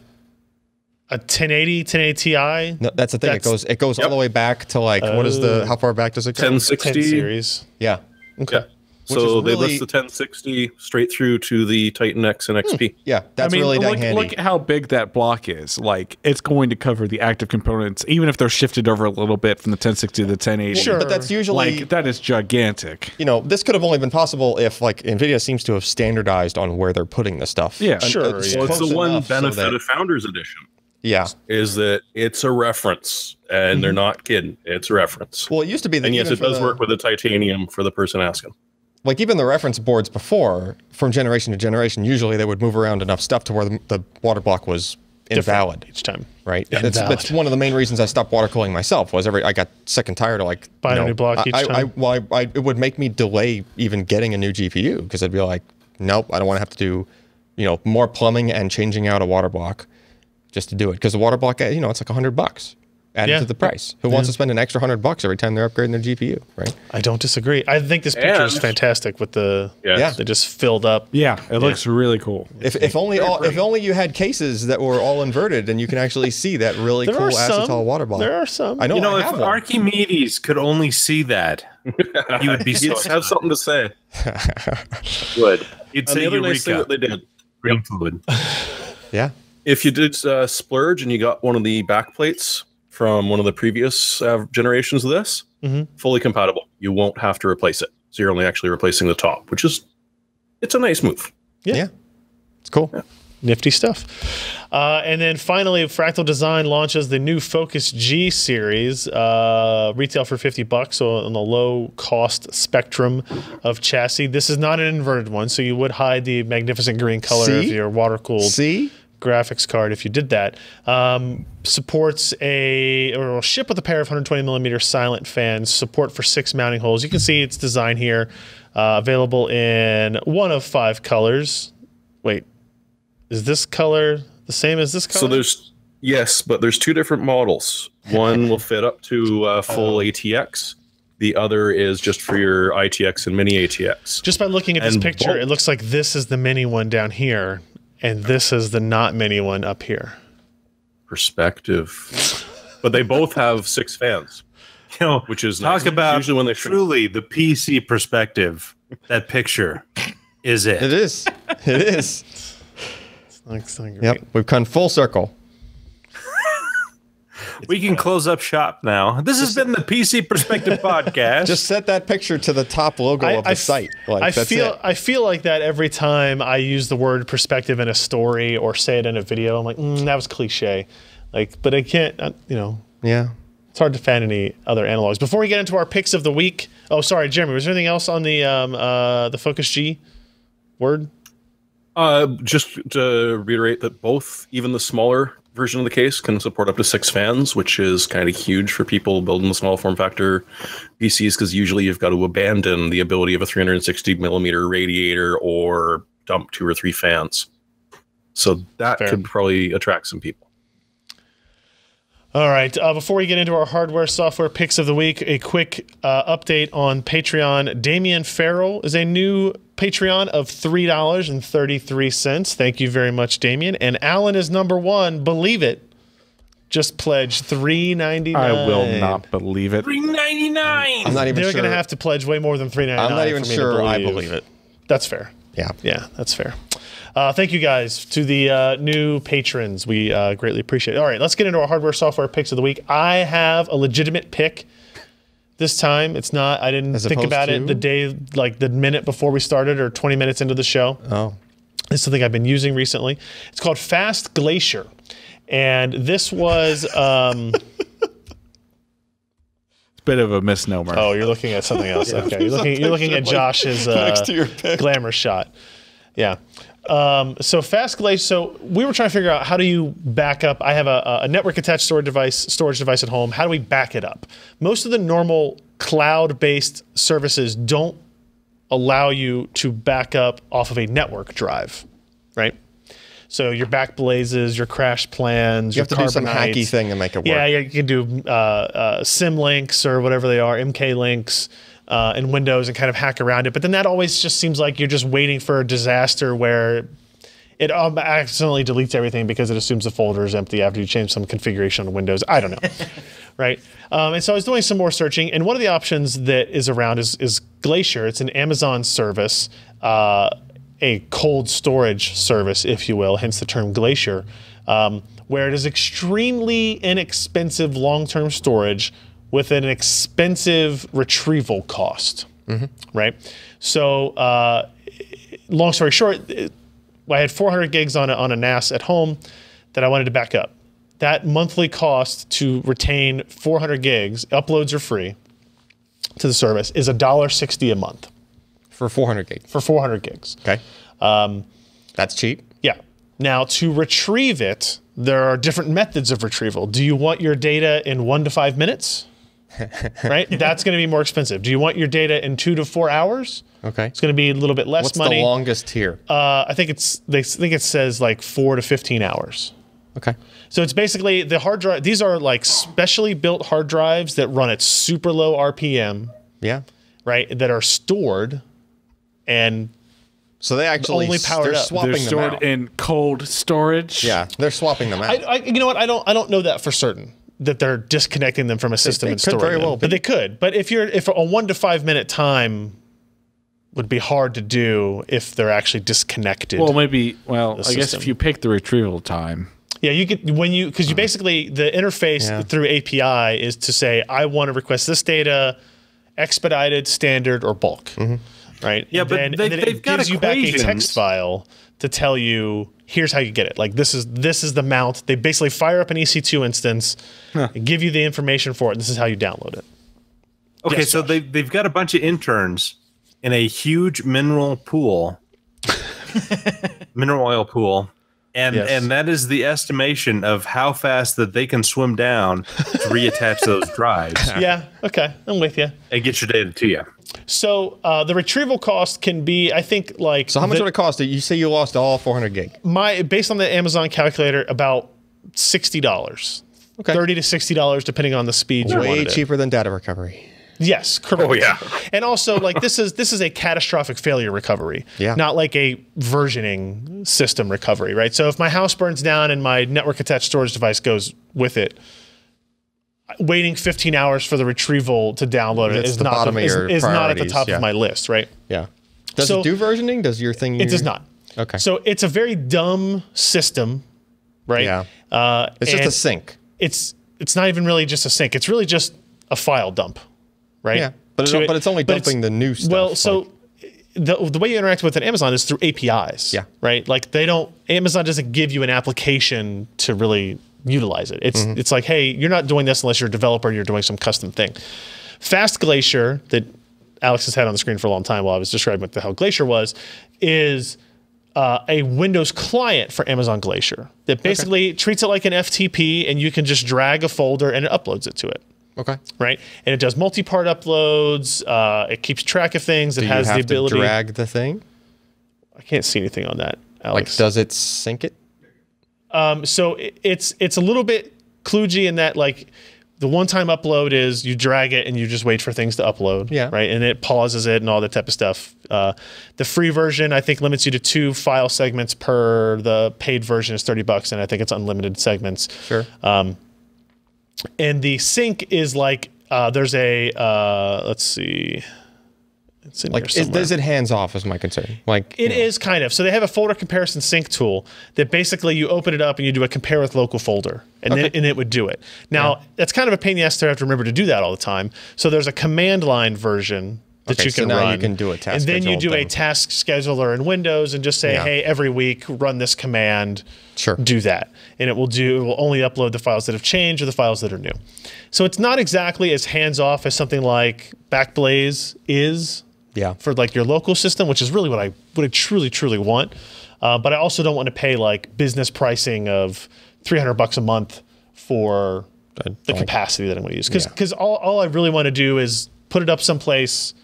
a 1080 Ti? No, that's the thing. It goes all the way back to like what is the how far back does it go? 1060 10 series. Yeah. Okay. Yeah. So they list the 1060 straight through to the Titan X and XP. Yeah, that's really dang handy. Look at how big that block is. Like, it's going to cover the active components, even if they're shifted over a little bit from the 1060 to the 1080. Sure, but that's usually like that is gigantic. You know, this could have only been possible if like NVIDIA seems to have standardized on where they're putting the stuff. Yeah, sure. Well, it's the one benefit of Founders Edition. Yeah, is that it's a reference, and they're not kidding. It's a reference. Well, it used to be that, and yes, it does work with the titanium for the person asking. Like even the reference boards before, from generation to generation, usually they would move around enough stuff to where the water block was invalid each time. Right. That's one of the main reasons I stopped water cooling myself. Was I got sick and tired of like buying a new block each time. It would make me delay even getting a new GPU because I'd be like, nope, I don't want to have to do more plumbing and changing out a water block just to do it, because the water block, it's like $100 added to the price. Who wants to spend an extra $100 every time they're upgrading their GPU, right? I don't disagree. I think this picture is fantastic with the they just filled up. Yeah, it looks really cool. If only you had cases that were all inverted and you can actually see that really cool acetal water block. There are some. I know. If Archimedes could only see that, he would be so have something to say. Would. He'd say the other nice thing Eureka. that they did. Green fluid. Yeah. If you did splurge and you got one of the back plates from one of the previous generations of this, fully compatible. You won't have to replace it. So you're only actually replacing the top, which is, it's a nice move. Yeah. It's cool. Yeah. Nifty stuff. And then finally, Fractal Design launches the new Focus G series, retail for $50, so on the low cost spectrum of chassis. This is not an inverted one, so you would hide the magnificent green color of your water-cooled graphics card if you did that. Supports or will ship with a pair of 120mm silent fans, support for 6 mounting holes. You can see its design here, available in one of 5 colors. Wait, is this color the same as this color? So but there's 2 different models. One will fit up to full ATX. The other is just for your ITX and mini ATX. Just by looking at this picture, it looks like this is the mini one down here, and this is the not mini one up here. Perspective. But they both have 6 fans. Which is talk nice. about usually when they truly the PC perspective. That picture is it. It is. It is. It's not great. Yep, we've come full circle. We can close up shop now. This has been the PC Perspective Podcast. Just set that picture to the top logo of the site. I feel like that every time I use the word perspective in a story or say it in a video. I'm like, that was cliche. But I can't, Yeah. It's hard to find any other analogs. Before we get into our picks of the week, sorry, Jeremy, was there anything else on the Focus G word? Just to reiterate that both, even the smaller version of the case, can support up to 6 fans, which is kind of huge for people building the small form factor PCs, because usually you've got to abandon the ability of a 360mm radiator or dump 2 or 3 fans. So that could probably attract some people. All right. Before we get into our hardware software picks of the week, a quick update on Patreon. Damian Farrell is a new Patreon of $3.33. Thank you very much, Damian. And Alan is number 1. Believe it. Just pledged $3.99. I will not believe it. $3.99. I'm not even They're sure. going to have to pledge way more than $3.99. I'm not even sure I believe it. That's fair. Yeah. Yeah, that's fair. Thank you guys to the new patrons. We greatly appreciate it. All right, let's get into our hardware software picks of the week. I have a legitimate pick this time. It's not, I didn't think about it the minute before we started or 20 minutes into the show. Oh. It's something I've been using recently. It's called Fast Glacier. And this was... It's a bit of a misnomer. Oh, you're looking at something else. Okay, you're looking at Josh's next to your pick. glamour shot. Yeah. So fast Glacier. So we were trying to figure out how do you back up. I have a network attached storage device at home. How do we back it up? Most of the normal cloud-based services don't allow you to back up off of a network drive, right? So your Backblazes, your crash plans, you have to do some hacky thing to make it work. Yeah, you can do SIM links or whatever they are, MK links in Windows and kind of hack around it. But then that always just seems like you're just waiting for a disaster where it accidentally deletes everything because it assumes the folder is empty after you change some configuration on Windows. I don't know, right? And so I was doing some more searching, and one of the options that is around is Glacier. It's an Amazon service, a cold storage service, if you will, hence the term Glacier, where it is extremely inexpensive long-term storage with an expensive retrieval cost, right? So long story short, I had 400 gigs on a NAS at home that I wanted to back up. That monthly cost to retain 400 gigs, uploads are free to the service, is $1.60 a month. For 400 gigs? For 400 gigs. Okay. That's cheap. Yeah. Now, to retrieve it, there are different methods of retrieval. Do you want your data in 1 to 5 minutes? Right? That's going to be more expensive. Do you want your data in 2 to 4 hours? Okay. It's going to be a little bit less money. What's the longest tier? I think it says like 4 to 15 hours. Okay. So it's basically the hard drive. These are like specially built hard drives that run at super low RPM. Yeah. Right? That are stored and so they actually only powered up. They're stored in cold storage. Yeah, they're swapping them out. You know what? I don't know that for certain that they're disconnecting them from a system and storing them. But they could. But if a 1 to 5 minute time would be hard to do if they're actually disconnected. Well, maybe. Well, I guess if you pick the retrieval time. Yeah, you could because you basically the interface through API is to say I want to request this data expedited, standard, or bulk. Right? Yeah, but they've got gives you back a text file to tell you here's how you get it. Like this is the mount. They basically fire up an EC2 instance and give you the information for it. This is how you download it. Okay, yes, so they've got a bunch of interns in a huge mineral pool, mineral oil pool, and that is the estimation of how fast that they can swim down to reattach those drives. Yeah, okay, I'm with you. And get your data to you. So the retrieval cost can be, I think, like. So how much would it cost? You say you lost all 400 gig. Based on the Amazon calculator, about $60. Okay. $30 to $60, depending on the speed you wanted. Way cheaper than data recovery. Yes, correct. Oh yeah. And also, like this is a catastrophic failure recovery. Yeah. Not like a versioning system recovery, right? So if my house burns down and my network attached storage device goes with it, waiting 15 hours for the retrieval to download it is not at the top of my list, right? Yeah. Does it do versioning? Does your thing? It does not. Okay. So it's a very dumb system, right? Yeah. It's just a sync. It's not even really just a sync. It's really just a file dump, right? Yeah. But it's only dumping the new stuff. Well, so the way you interact with an Amazon is through APIs. Yeah. Right. Like Amazon doesn't give you an application to really utilize it. It's like, hey, you're not doing this unless you're a developer and you're doing some custom thing. Fast Glacier that Alex has had on the screen for a long time while I was describing what the hell Glacier was, is a Windows client for Amazon Glacier that basically treats it like an FTP, and you can just drag a folder and it uploads it to it. Okay. Right? And it does multi-part uploads. It keeps track of things. It has the ability to drag the thing. I can't see anything on that, Alex. Like, does it sync it? So it's a little bit kludgy in that, like, the one-time upload is you drag it and you just wait for things to upload. Yeah. Right? And it pauses it and all that type of stuff. The free version, I think, limits you to 2 file segments per. The paid version is $30, and I think it's unlimited segments. Sure. And the sync is like there's a let's see. It's in like, here somewhere. is it hands off? Is my concern. Like it is kind of. So they have a folder comparison sync tool that basically you open it up and you do a compare with local folder, and then it would do it. Now that's kind of a pain in the ass to have to remember to do that all the time. So there's a command line version that you can run. You can do a task, and then you do a task scheduler in Windows and just say, hey, every week run this command. Sure. Do that, and it will only upload the files that have changed or the files that are new. So it's not exactly as hands off as something like Backblaze is. for like your local system, which is really what I truly want. But I also don't want to pay like business pricing of $300 a month for the capacity that I'm going to use. Because all I really want to do is put it up someplace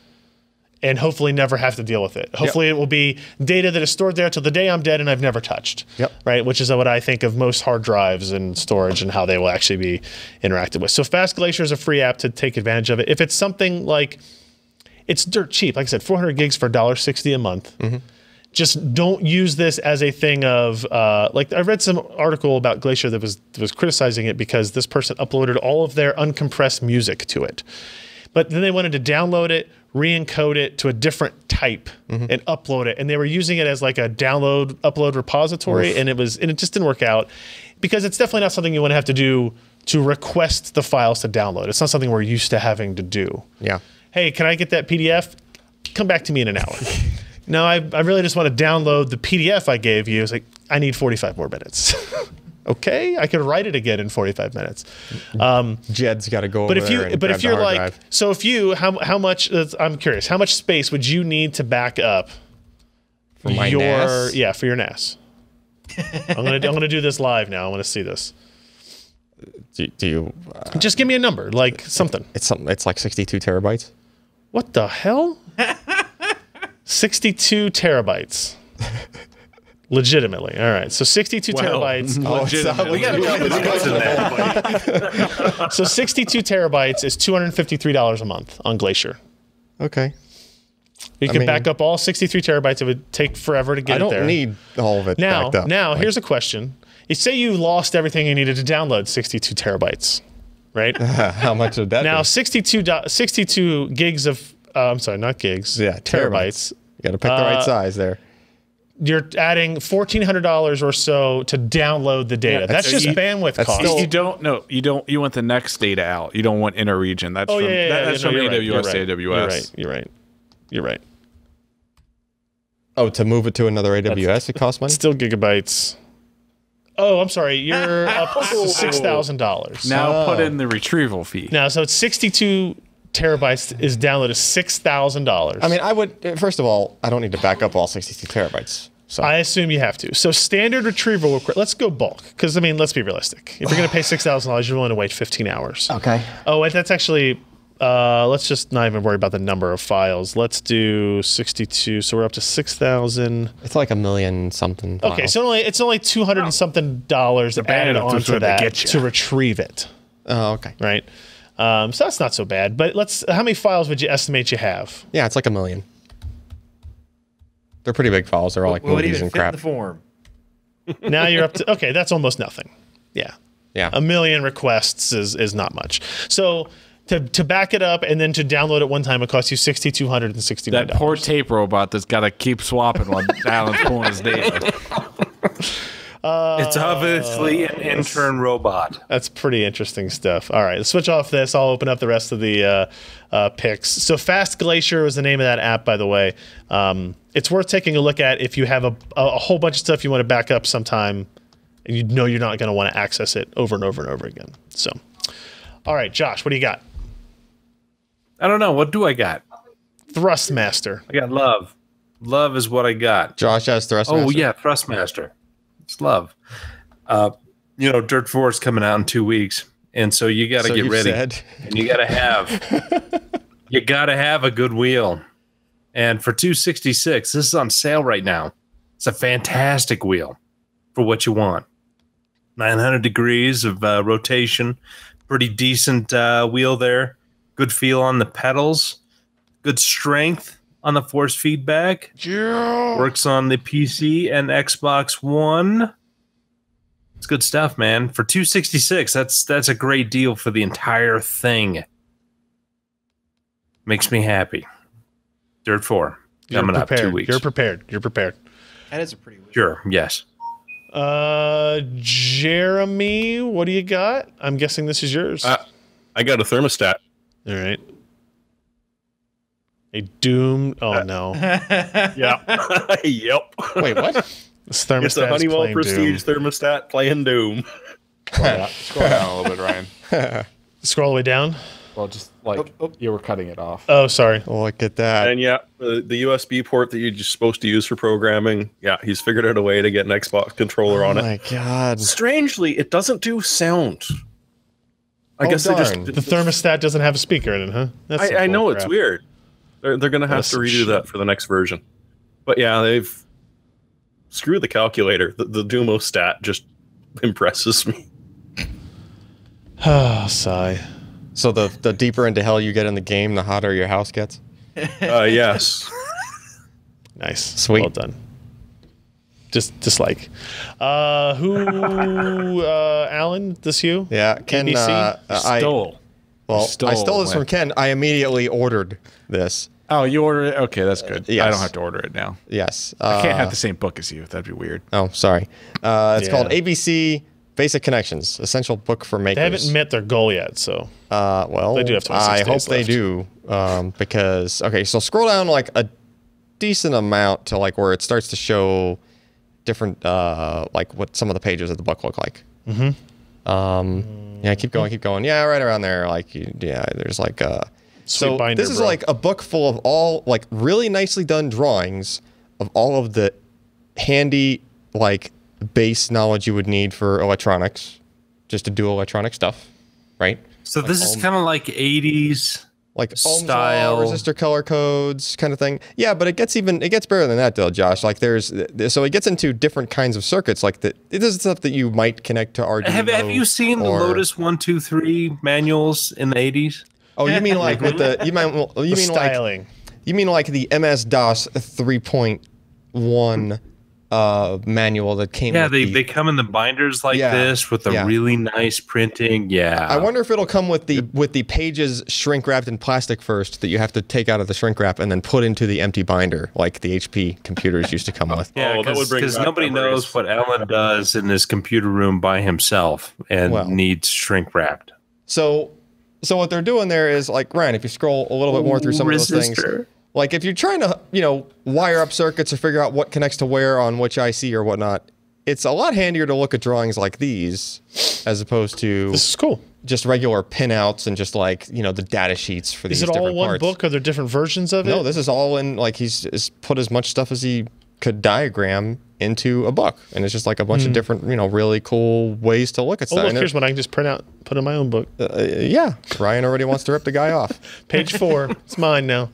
and hopefully never have to deal with it. Hopefully it will be data that is stored there till the day I'm dead and I've never touched. Right, which is what I think of most hard drives and storage and how they will actually be interacted with. So Fast Glacier is a free app to take advantage of it. If it's something like, it's dirt cheap. Like I said, 400 gigs for $1.60 a month. Just don't use this as a thing of, like I read some article about Glacier that was criticizing it because this person uploaded all of their uncompressed music to it. But then they wanted to download it, re-encode it to a different type and upload it. And they were using it as like a upload repository, and it just didn't work out because it's definitely not something you want to have to do to request the files to download. It's not something we're used to having to do. Hey, can I get that PDF? Come back to me in an hour. No, I really just want to download the PDF I gave you. It's like, I need 45 more minutes. Okay, I could write it again in 45 minutes. Jed's got to go over there and but grab if you're the hard like, drive. so if you, how much, I'm curious, how much space would you need to back up For my NAS? Yeah, for your NAS? I'm gonna do this live now. I want to see this. Do you Just give me a number, like something. It's like 62 terabytes. What the hell? 62 terabytes. Legitimately. All right. So 62 terabytes. So 62 terabytes is $253 a month on Glacier. Okay. You can back up all 63 terabytes. It would take forever to get it there. I don't need all of it backed up. Now, here's a question. You say you lost everything you needed to download 62 terabytes, right? How much would that Now, be? 62 gigs of, I'm sorry, not gigs. Yeah, terabytes. You got to pick the right size there. You're adding $1,400 or so to download the data. That's just bandwidth cost. You want the next data out. You don't want inner region. That's from AWS to AWS. You're right. Oh, to move it to another AWS, it costs money? Still gigabytes. Oh, I'm sorry. You're up $6,000. Now put in the retrieval fee. Now, so it's 62 terabytes is downloaded $6,000. I mean, I would, first of all, I don't need to back up all 62 terabytes. So I assume you have to. So standard retrieval, let's go bulk. Because, I mean, let's be realistic. If you're going to pay $6,000, you're willing to wait 15 hours. Okay. Oh, wait, that's actually, let's just not even worry about the number of files. Let's do 62. So we're up to 6,000. It's like a million something. Okay, so it's only $200 and something dollars added onto that to retrieve it. Oh, okay. Right? So that's not so bad. But how many files would you estimate you have? Yeah, it's like a million. They're pretty big files. They're all like movies and crap. The form. Now you're up to, okay, that's almost nothing. Yeah. A million requests is not much. So to back it up and then to download it one time, it costs you $6,269. That poor tape robot that's got to keep swapping while Alan's pulling his data. It's obviously an intern robot. That's pretty interesting stuff. All right, let's switch off this. I'll open up the rest of the picks. So Fast Glacier was the name of that app, by the way. It's worth taking a look at if you have a whole bunch of stuff you want to back up sometime and you know you're not going to want to access it over and over and over again. So, all right, Josh, what do you got? I don't know. What do I got? Thrustmaster. I got Love. Love is what I got. Josh has Thrustmaster. Oh, yeah, Thrustmaster. It's Love. Dirt 4 is coming out in 2 weeks, and so you got to get ready. And you got to have a good wheel. And for $266, this is on sale right now. It's a fantastic wheel for what you want. 900 degrees of rotation, pretty decent wheel there. Good feel on the pedals, good strength on the force feedback. Yeah. Works on the PC and Xbox One. It's good stuff, man. For $266, that's a great deal for the entire thing. Makes me happy. Dirt 4 coming up 2 weeks. You're prepared. That is a pretty weird. Sure, yes. Jeremy, what do you got? I'm guessing this is yours. I got a thermostat. All right. A Doom. Oh, no. Yeah. Yep. Wait, what? This thermostat it's a Honeywell Prestige Doom. thermostat playing Doom. Scroll down a little bit, Ryan. Scroll all the way down. Well, just like you were cutting it off. Oh, sorry. Look at that. And yeah, the USB port that you're just supposed to use for programming. Yeah, he's figured out a way to get an Xbox controller on it. Oh my god! Strangely, it doesn't do sound. I guess they just the thermostat doesn't have a speaker in it, huh? That's I know it's weird. They're gonna have to redo that for the next version. But yeah, they've screwed the calculator. The Dumo stat just impresses me. Ah, sigh. So the deeper into hell you get in the game, the hotter your house gets. Yes. Nice. Sweet. Well done. Just like, Alan? This you? Yeah, Ken. Stole. I stole this from Ken. I immediately ordered this. Oh, you ordered it? Okay, that's good. Yes. I don't have to order it now. Yes. I can't have the same book as you. That'd be weird. Oh, sorry. It's called ABC Basic Connections, Essential Book for Makers. They haven't met their goal yet, so. Well, they do have 26 I days hope they left. do, because so scroll down like a decent amount to like where it starts to show different like what some of the pages of the book look like. Yeah, keep going. Yeah, right around there. Like, there's like so binder, this is bro. like a book full of all like really nicely done drawings of all of the handy like base knowledge you would need for electronics, just to do electronic stuff, right? So like this is kind of like 80s like Ohm's style. law, resistor color codes kind of thing. Yeah, but it gets better than that though, Josh. Like so it gets into different kinds of circuits. Like this is stuff that you might connect to Arduino. Have you seen the Lotus 1, 2, 3 manuals in the 80s? Oh, you mean like with the styling. like you mean like the MS-DOS 3.1 manual that came. Yeah, with they come in the binders like this with the really nice printing. Yeah, I wonder if it'll come with the pages shrink wrapped in plastic first that you have to take out of the shrink wrap and then put into the empty binder like the HP computers used to come with. Yeah, because nobody knows what Alan does in his computer room by himself and needs shrink wrapped. So what they're doing there is like, Ryan, if you scroll a little bit more through some of those things, like if you're trying to, wire up circuits or figure out what connects to where on which IC or whatnot, it's a lot handier to look at drawings like these as opposed to this is cool. Just regular pinouts and just like, the data sheets for these different parts. Is it all one book? Are there different versions of it? No, this is all in, like he's put as much stuff as he could diagram into a book. And it's just like a bunch of different, really cool ways to look at stuff. Oh, look, here's one I can just print out, put in my own book. Yeah, Ryan already wants to rip the guy off. Page 4, it's mine now.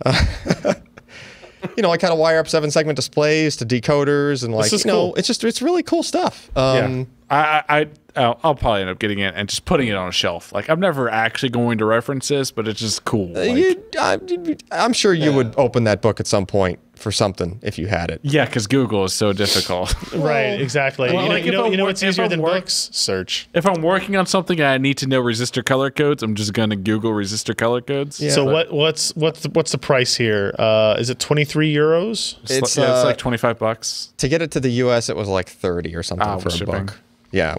Like how to wire up 7-segment displays to decoders and like, cool. it's really cool stuff. I'll probably end up getting it and just putting it on a shelf. Like I'm never actually going to reference this, but it's just cool. I'm sure you would open that book at some point for something if you had it. Yeah, because Google is so difficult. Right, exactly. Well, you know what's easier than books? Search. If I'm working on something and I need to know resistor color codes, I'm just going to Google resistor color codes. Yeah, so what's the price here? Is it 23 euros? It's like $25. To get it to the US, it was like 30 or something for a book. Yeah,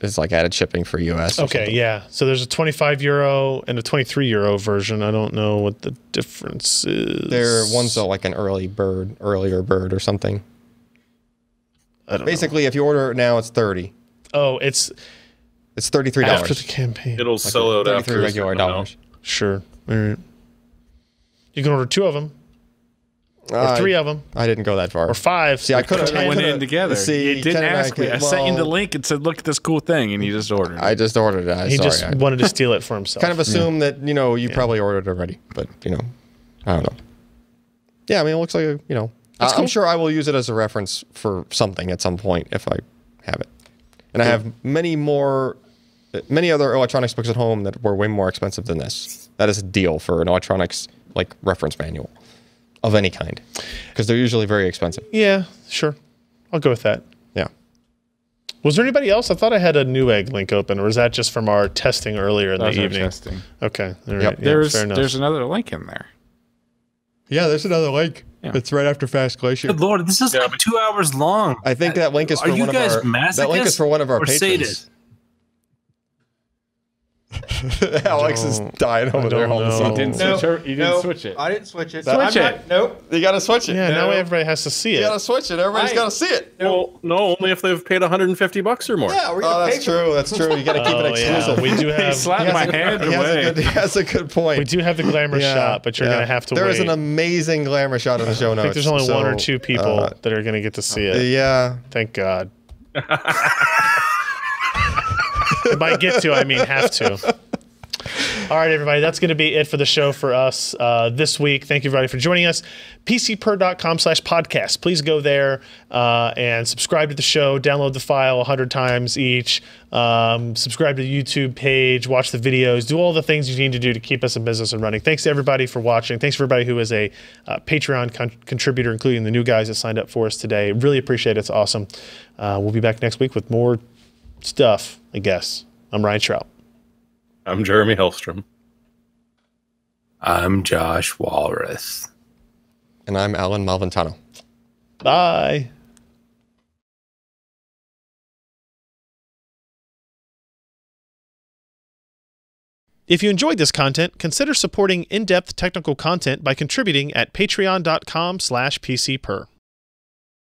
it's like added shipping for US. Okay, yeah. So there's a 25 euro and a 23 euro version. I don't know what the difference is. One's like an earlier bird or something. I don't Basically, if you order it now, it's 30. Oh, it's $33 after the campaign. It'll sell out after regular dollars. Sure. All right. You can order 2 of them. Or 3 of them. I didn't go that far. Or 5. See, I could have went in together. See, you didn't ask me. I sent you the link and said, "Look at this cool thing," and you just ordered it. I just ordered it. He just wanted to steal it for himself. Kind of assumed that you probably ordered it already, but I don't know. Yeah, I mean, it looks like I'm sure I will use it as a reference for something at some point if I have it. And I have many other electronics books at home that were way more expensive than this. That is a deal for an electronics like reference manual. Of any kind, because they're usually very expensive. Yeah, sure. I'll go with that. Yeah. Was there anybody else? I thought I had a Newegg link open, or was that just from our testing earlier in the evening? Testing. Okay. All right. Yep. Yeah, fair enough. There's another link in there. Yeah, there's another link. Yeah. It's right after Fast Glacier. Good Lord, this is like 2 hours long. I think that link is for one of our. That link is for one of our patrons. Alex is dying over there all the You time. didn't switch it. I didn't switch it. Switch it. Nope. You got to switch it. Yeah, now everybody has to see it. You got to switch it. Everybody's got to see it. Well, no, only if they've paid $150 or more. Yeah, we're Oh, gonna that's true. That's true. You got to keep it exclusive. We do He have slapped my hand away. He has a good point. we do have the glamour shot, but you're gonna have to There wait. is an amazing glamour shot in the show notes. I think there's only one or two people that are gonna get to see it. Yeah. Thank God. By get to, I mean have to. All right, everybody, that's going to be it for the show for us this week. Thank you, everybody, for joining us. PCPer.com/podcast. Please go there and subscribe to the show. Download the file 100 times each. Subscribe to the YouTube page. Watch the videos. Do all the things you need to do to keep us in business and running. Thanks to everybody for watching. Thanks for everybody who is a Patreon contributor, including the new guys that signed up for us today. Really appreciate it. It's awesome. We'll be back next week with more stuff, I guess. I'm Ryan Shrout. I'm Jeremy Hellstrom. I'm Josh Walrath. And I'm Alan Malventano. Bye. If you enjoyed this content, consider supporting in-depth technical content by contributing at patreon.com/PCPer.